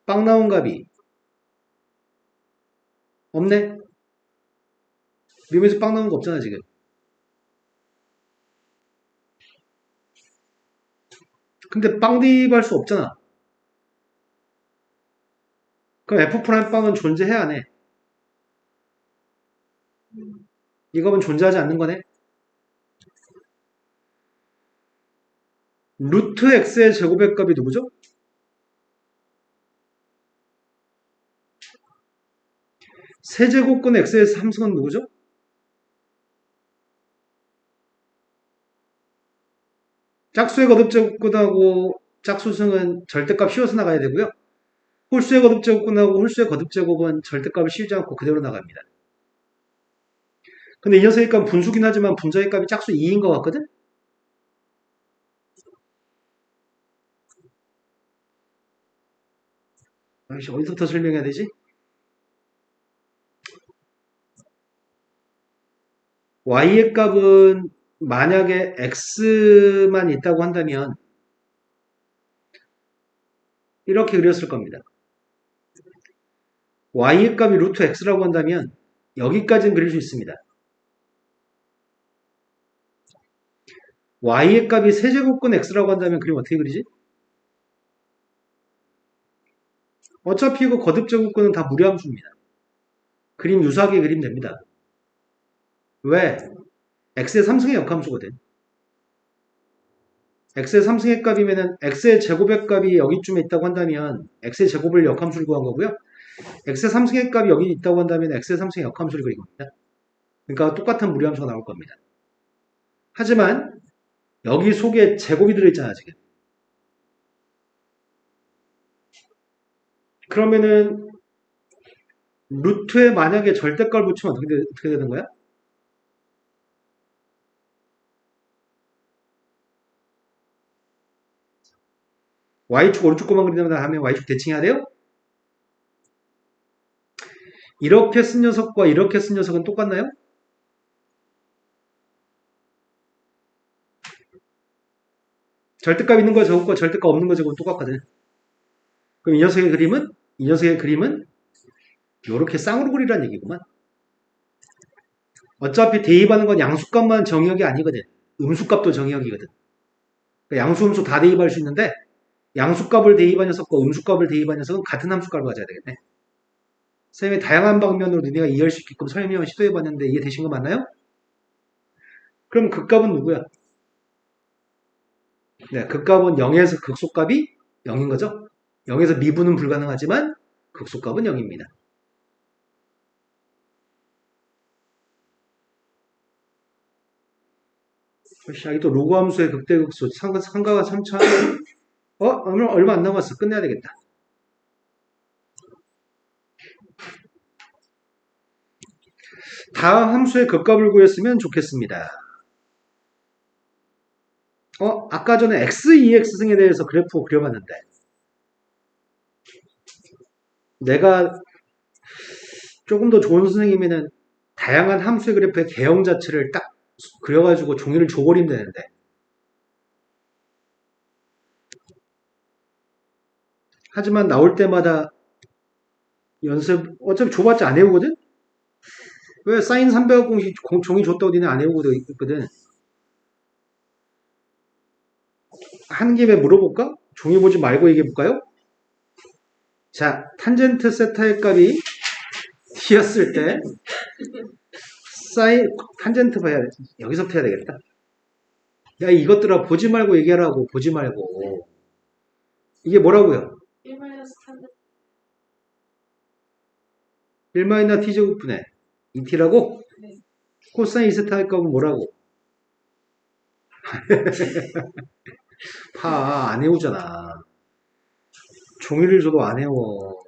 빵 나온 값이 없네? 미분에서 빵 나온 거 없잖아 지금. 근데 빵 대입할 수 없잖아. 그럼 F 프라임 빵은 존재해야 하네. 이거는 존재하지 않는 거네. 루트 x의 제곱의 값이 누구죠? 세제곱근 x의 함수는 누구죠? 짝수의 거듭제곱근하고 짝수승은 절대값 씌워서 나가야 되고요. 홀수의 거듭제곱근하고 홀수의 거듭제곱은 절대값을 씌우지 않고 그대로 나갑니다. 근데 이 녀석의 값은 분수긴 하지만 분자의 값이 짝수 2인 것 같거든? 아이씨, 어디서부터 설명해야 되지? y의 값은 만약에 x만 있다고 한다면 이렇게 그렸을 겁니다. y의 값이 루트 x라고 한다면 여기까지는 그릴 수 있습니다. y의 값이 세제곱근 x라고 한다면 그림 어떻게 그리지? 어차피 이거 거듭제곱근은 다 무리함수입니다. 그림 유사하게 그리면 됩니다. 왜? x의 3승의 역함수거든. x의 3승의 값이면은 x의 제곱의 값이 여기쯤에 있다고 한다면 x의 제곱을 역함수를 구한 거고요. x의 3승의 값이 여기 있다고 한다면 x의 3승의 역함수를 그린 겁니다. 그러니까 똑같은 무리함수가 나올 겁니다. 하지만 여기 속에 제곱이 들어있잖아 지금. 그러면은 루트에 만약에 절대값을 붙이면 어떻게 되는 거야? y축 오른쪽 거만 그리는 다음에 y축 대칭해야 돼요? 이렇게 쓴 녀석과 이렇게 쓴 녀석은 똑같나요? 절대값 있는 거 제곱과 절대값 없는 거 제곱은 똑같거든. 그럼 이 녀석의 그림은 이렇게 쌍으로 그리라는 얘기구만. 어차피 대입하는 건 양수값만 정의역이 아니거든. 음수값도 정의역이거든. 그러니까 양수, 음수 다 대입할 수 있는데 양수값을 대입한 녀석과 음수값을 대입한 녀석은 같은 함수값을 가져야 되겠네. 선생님이 다양한 방면으로 너네가 이해할 수 있게끔 설명을 시도해봤는데 이해되신 거 맞나요? 그럼 그 값은 누구야? 네, 그 값은 0에서 극소값이 0인 거죠? 0에서 미분은 불가능하지만 극소값은 0입니다. 여기 또 로그 함수의 극대극소 상가가 3차 얼마 안 남았어. 끝내야 되겠다. 다음 함수의 극값을 구했으면 좋겠습니다. 아까 전에 x, 2x승에 대해서 그래프 그려봤는데 내가 조금 더 좋은 선생님이면 다양한 함수의 그래프의 개형 자체를 딱 그려가지고 종이를 줘버리면 되는데 하지만 나올 때마다 연습 어차피 줘봤자 안 외우거든? 왜 사인 300억 공식 종이 줬다고 니네 안 외우고 있거든. 한 김에 물어볼까? 종이 보지 말고 얘기해볼까요? 자, 탄젠트 세타의 값이 t였을 때 사인 탄젠트 봐야 돼. 여기서부터 해야 되겠다. 야, 이것들아 보지 말고 얘기하라고. 보지 말고. 이게 뭐라고요? 1-t제곱분의 2t라고?
네.
코사인 2세타의 값은 뭐라고? 안 외우잖아. 종이를 줘도 안 외워.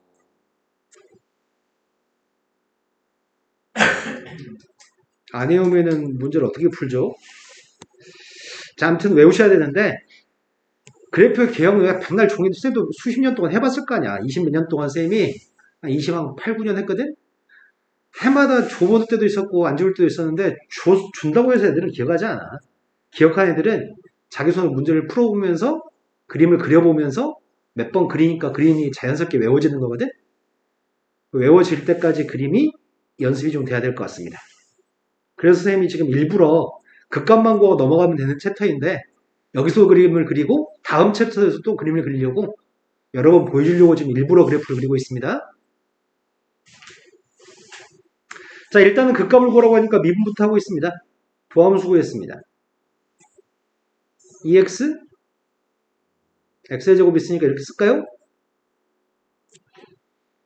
안 외우면은 문제를 어떻게 풀죠? 자, 아무튼 외우셔야 되는데, 그래프 개혁 내가 백날 종이 쌤도 수십 년 동안 해봤을 거 아니야. 20몇 년 동안 쌤이 한 8, 9년 했거든? 해마다 줘볼 때도 있었고, 안 줘볼 때도 있었는데, 준다고 해서 애들은 기억하지 않아. 기억한 애들은 자기 손으로 문제를 풀어보면서, 그림을 그려보면서, 몇 번 그리니까 그림이 자연스럽게 외워지는 거거든? 외워질 때까지 그림이 연습이 좀 돼야 될 것 같습니다. 그래서 선생님이 지금 일부러 극값만 구하고 넘어가면 되는 챕터인데 여기서 그림을 그리고 다음 챕터에서 또 그림을 그리려고 여러 번 보여주려고 지금 일부러 그래프를 그리고 있습니다. 자, 일단은 극값을 구하라고 하니까 미분부터 하고 있습니다. 도함수 구했습니다. EX? X의 제곱 있으니까 이렇게 쓸까요?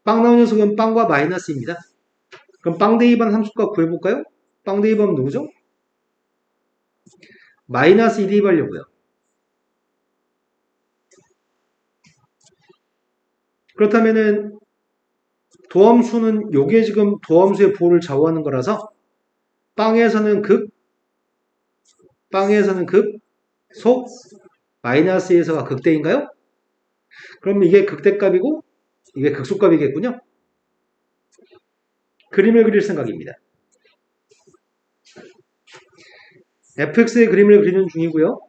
빵 나온 녀석은 빵과 마이너스입니다. 그럼 빵 대입한 함수값 구해볼까요? 빵 대입하면 누구죠? 마이너스 2 대입하려고요. 그렇다면은 도함수는 요게 지금 도함수의 보호를 좌우하는 거라서 빵에서는 극, 속, 마이너스 2에서가 극대인가요? 그럼 이게 극대값이고 이게 극소값이겠군요. 그림을 그릴 생각입니다. fx의 그림을 그리는 중이고요.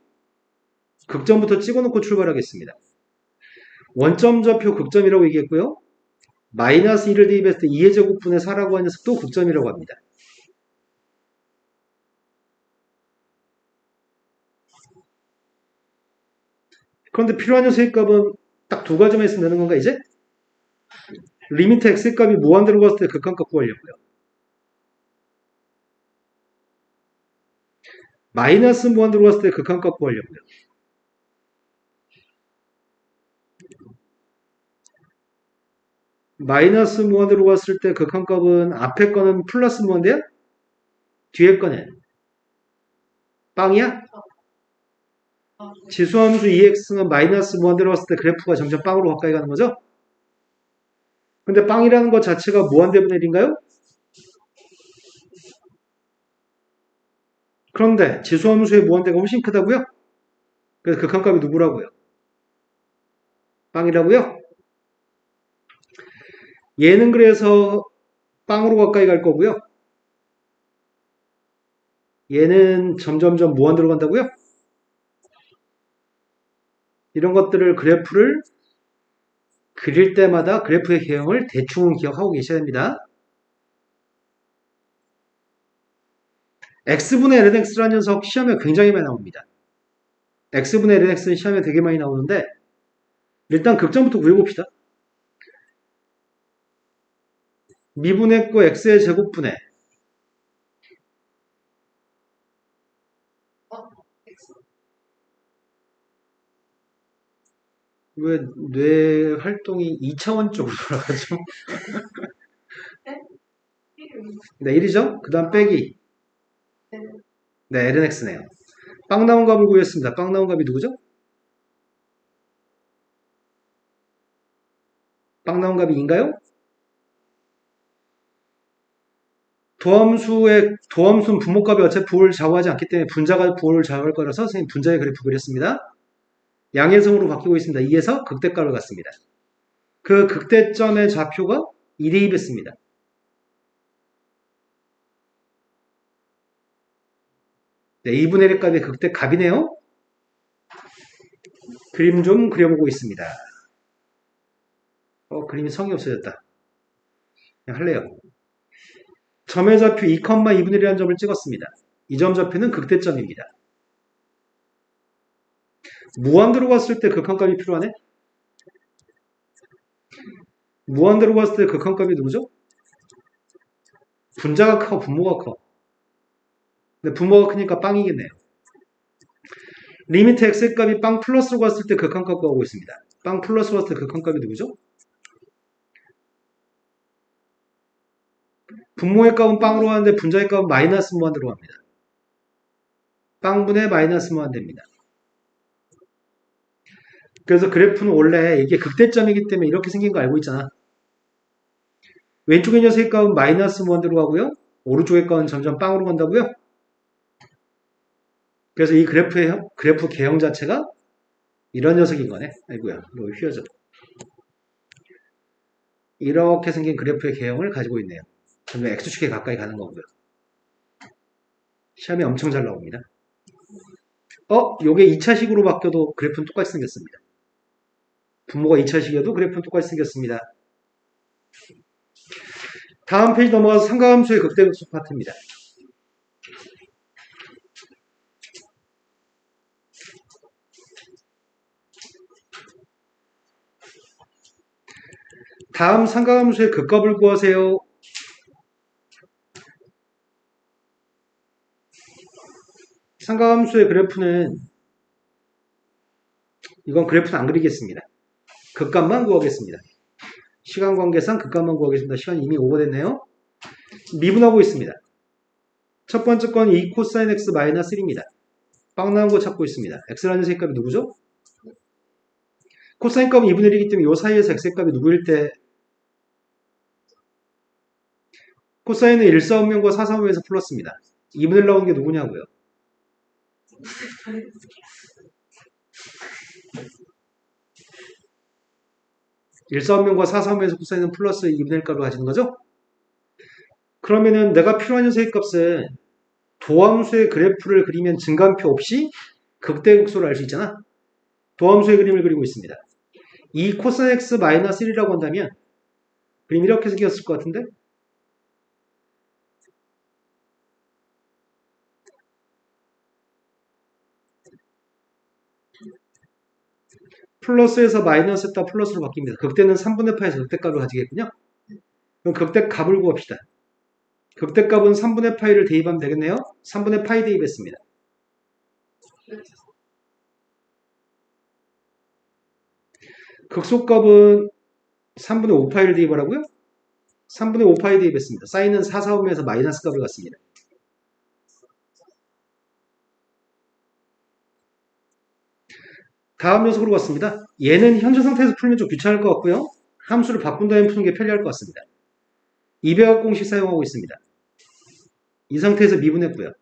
극점부터 찍어놓고 출발하겠습니다. 원점 좌표 극점이라고 얘기했고요. 마이너스 2를 대입했을 때 2의 제곱분의 4라고 하는 녀석도 극점이라고 합니다. 그런데 필요한 녀석의 값은 딱 두 가지만 있으면 되는 건가 이제? 리미트 x의 값이 무한대로 갔을 때 극한값 구하려고요. 마이너스 무한대로 갔을 때 극한값 구하려고요. 마이너스 무한대로 갔을 때 극한값은 앞에 거는 플러스 무한대야? 뒤에 거는 빵이야? 지수함수 2x는 마이너스 무한대로 갔을 때 그래프가 점점 빵으로 가까이 가는 거죠? 근데 빵이라는 것 자체가 무한대분의 1인가요? 그런데 지수함수의 무한대가 훨씬 크다고요? 그래서 극한값이 누구라고요? 빵이라고요? 얘는 그래서 빵으로 가까이 갈 거고요. 얘는 점점점 무한대로 간다고요? 이런 것들을 그래프를 그릴 때마다 그래프의 개형을 대충 기억하고 계셔야 됩니다. x분의 lnx라는 녀석 시험에 굉장히 많이 나옵니다. x분의 lnx는 시험에 되게 많이 나오는데 일단 극점부터 구해봅시다. 미분했고 x의 제곱분의 왜 뇌 활동이 2차원 쪽으로 돌아가죠? 네, 1이죠? 그 다음 빼기. 네, lnx네요. 빵 나온 값을 구했습니다. 빵 나온 값이 누구죠? 빵 나온 값이 2인가요? 도함수는 분모값이 어차피 부호를 좌우하지 않기 때문에 분자가 부호를 좌우할 거라서 선생님 분자의 그래프 그렸습니다. 양해성으로 바뀌고 있습니다. 2에서 극대값을 갖습니다. 그 극대점의 좌표가 2 대입했습니다. 네, 2분의 1 값의 극대값이네요. 그림 좀 그려보고 있습니다. 그림이 성이 없어졌다. 그냥 할래요. 점의 좌표 2,2분의 1이라는 점을 찍었습니다. 이 점 좌표는 극대점입니다. 무한대로 갔을 때 극한값이 필요하네? 무한대로 갔을 때 극한값이 누구죠? 분자가 커, 분모가 커. 근데 분모가 크니까 빵이겠네요. 리미트 x의 값이 빵 플러스로 갔을 때 극한값 구하고 있습니다. 빵 플러스로 갔을 때 극한값이 누구죠? 분모의 값은 빵으로 가는데 분자의 값은 마이너스 무한대로 갑니다. 빵분의 마이너스 무한대입니다. 그래서 그래프는 원래 이게 극대점이기 때문에 이렇게 생긴 거 알고 있잖아. 왼쪽의 녀석의 값은 마이너스 무한대로 가고요. 오른쪽의 값은 점점 빵으로 간다고요. 그래서 이 그래프 개형 자체가 이런 녀석인 거네. 아이고야, 이거 휘어져. 이렇게 생긴 그래프의 개형을 가지고 있네요. 점점 X축에 가까이 가는 거고요. 시험이 엄청 잘 나옵니다. 요게 2차식으로 바뀌어도 그래프는 똑같이 생겼습니다. 분모가 2차식이어도 그래프는 똑같이 생겼습니다. 다음 페이지 넘어가서 삼각함수의 극대극소 파트입니다. 다음 상가함수의 극값을 구하세요. 상가함수의 그래프는 이건 그래프는 안 그리겠습니다. 극값만 구하겠습니다. 시간 관계상 극값만 구하겠습니다. 시간이 이미 오버됐네요. 미분하고 있습니다. 첫 번째 건 2 코사인 x 마이너스 1입니다. 빵 나온 거 찾고 있습니다. x라는 값이 누구죠? 코사인 값은 2분의 1이기 때문에 이 사이에서 x의 값이 누구일 때 코사인은 1사분면과 4사분면에서 플러스입니다. 2분의 1 나오는 게 누구냐고요? 1사분면과 4사분면에서 코사인은 플러스 2분의 1 값을 가지는 거죠? 그러면은 내가 필요한 녀석의 값은 도함수의 그래프를 그리면 증가함표 없이 극대극소를 알 수 있잖아. 도함수의 그림을 그리고 있습니다. 2 코사인 x 마이너스 1이라고 한다면 그림 이렇게 생겼을 것 같은데? 플러스에서 마이너스 했다 플러스로 바뀝니다. 극대는 3분의 파에서 극대값을 가지겠군요. 그럼 극대값을 구합시다. 극대값은 3분의 파이를 대입하면 되겠네요. 3분의 파이 대입했습니다. 극소값은 3분의 5파이를 대입하라고요? 3분의 5파이 대입했습니다. 사인은 4, 4분면에서 마이너스 값을 갖습니다. 다음 녀석으로 갔습니다. 얘는 현재 상태에서 풀면 좀 귀찮을 것 같고요. 함수를 바꾼 다음에 푸는 게 편리할 것 같습니다. 이배합 공식 사용하고 있습니다. 이 상태에서 미분했고요.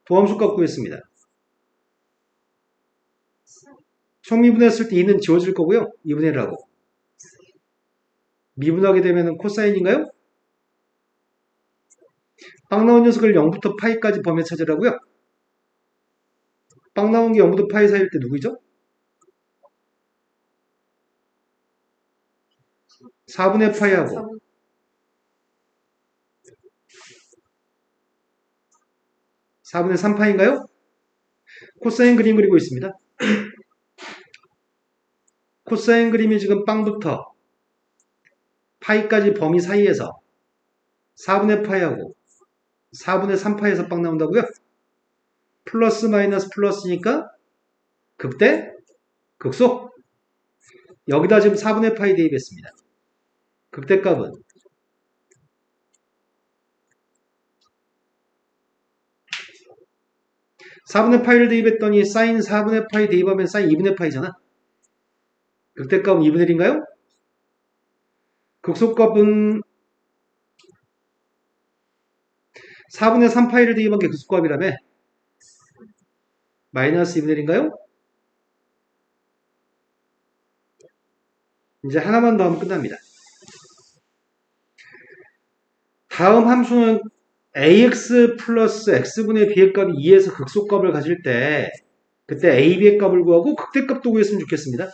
도함수 값 구했습니다. 총미분했을 때 2는 지워질 거고요. 2분의 1하고. 미분하게 되면 코사인인가요? 빵 나온 녀석을 0부터 파이까지 범위 찾으라고요. 빵 나온 게 0부터 파이 사이일 때 누구죠? 4분의 파이하고 4분의 3파인가요? 코사인 그림 그리고 있습니다. 코사인 그림이 지금 빵부터 파이까지 범위 사이에서 4분의 파이하고 4분의 3파에서 빵 나온다고요? 플러스 마이너스 플러스니까 극대? 극소? 여기다 지금 4분의 파이 대입했습니다. 극대값은 4분의 파이를 대입했더니 사인 4분의 파이 대입하면 사인 2분의 파이잖아. 극대값은 2분의 1인가요? 극소값은 4분의 3파이를 대입한 게 극소값이라며 마이너스 2분의 1인가요? 이제 하나만 더 하면 끝납니다. 다음 함수는 ax 플러스 x분의 b의 값이 2에서 극소값을 가질 때 그때 a, b의 값을 구하고 극대값도 구했으면 좋겠습니다.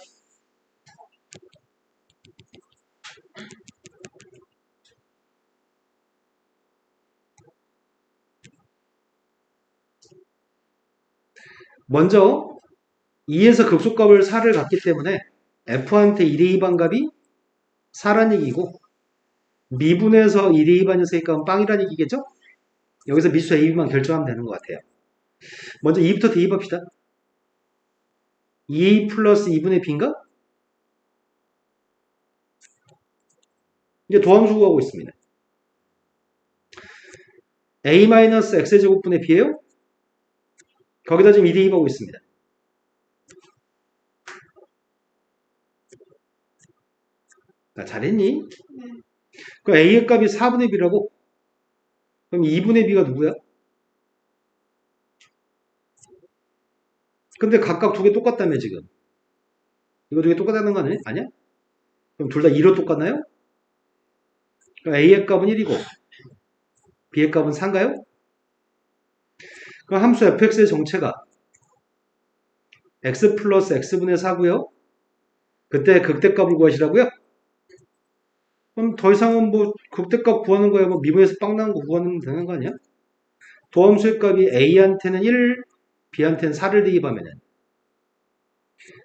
먼저 2에서 극소값을 4를 갖기 때문에 f한테 2대2 반값이 4란 얘기고 미분에서 2대2 반 녀석의 값은 빵이란 얘기겠죠? 여기서 미수 AB만 결정하면 되는 것 같아요. 먼저 2부터 대입합시다. 2A 플러스 2분의 B인가? 이제 도함수 구하고 있습니다. A 마이너스 X제곱분의 B예요? 거기다 지금 2대2 하고 있습니다. 잘했니? 그럼 A의 값이 4분의 B라고? 그럼 2분의 B가 누구야? 근데 각각 두 개 똑같다며 지금. 이거 두 개 똑같다는 거 아니야? 아니야? 그럼 둘 다 2로 똑같나요? 그럼 A의 값은 1이고 B의 값은 4인가요? 그럼 함수 fx의 정체가 x 플러스 x분의 4고요. 그때 극대값을 구하시라고요? 그럼 더 이상은 뭐 극대값 구하는 거야. 뭐 미분에서 빵 나온 거 구하면 되는 거 아니야? 도함수의 값이 A한테는 1, B한테는 4를 대입하면은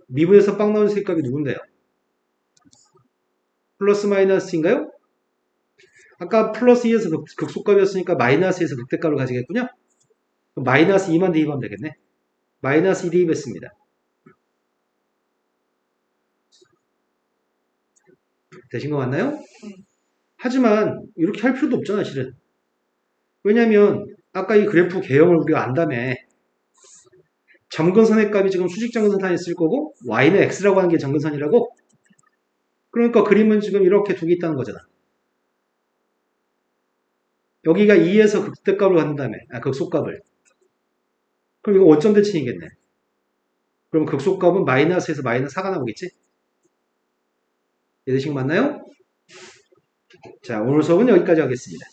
미분에서 빵 나온 수의 값이 누군데요? 플러스 마이너스인가요? 아까 플러스 2에서 극소값이었으니까 마이너스에서 극대값을 가지겠군요. 마이너스 2만 대입하면 되겠네. 마이너스 2 대입했습니다. 되신 거 맞나요? 하지만 이렇게 할 필요도 없잖아, 실은. 왜냐면 아까 이 그래프 개형을 우리가 안다며. 점근선의 값이 지금 수직 점근선에 있을 거고 y는 x라고 하는 게 점근선이라고. 그러니까 그림은 지금 이렇게 두 개 있다는 거잖아. 여기가 2에서 극대값을 갖는다며. 극소값을. 그럼 이거 원점 대칭이겠네. 그럼 극소값은 마이너스에서 마이너스 4가 나오겠지? 이해되신 거 맞나요? 자, 오늘 수업은 여기까지 하겠습니다.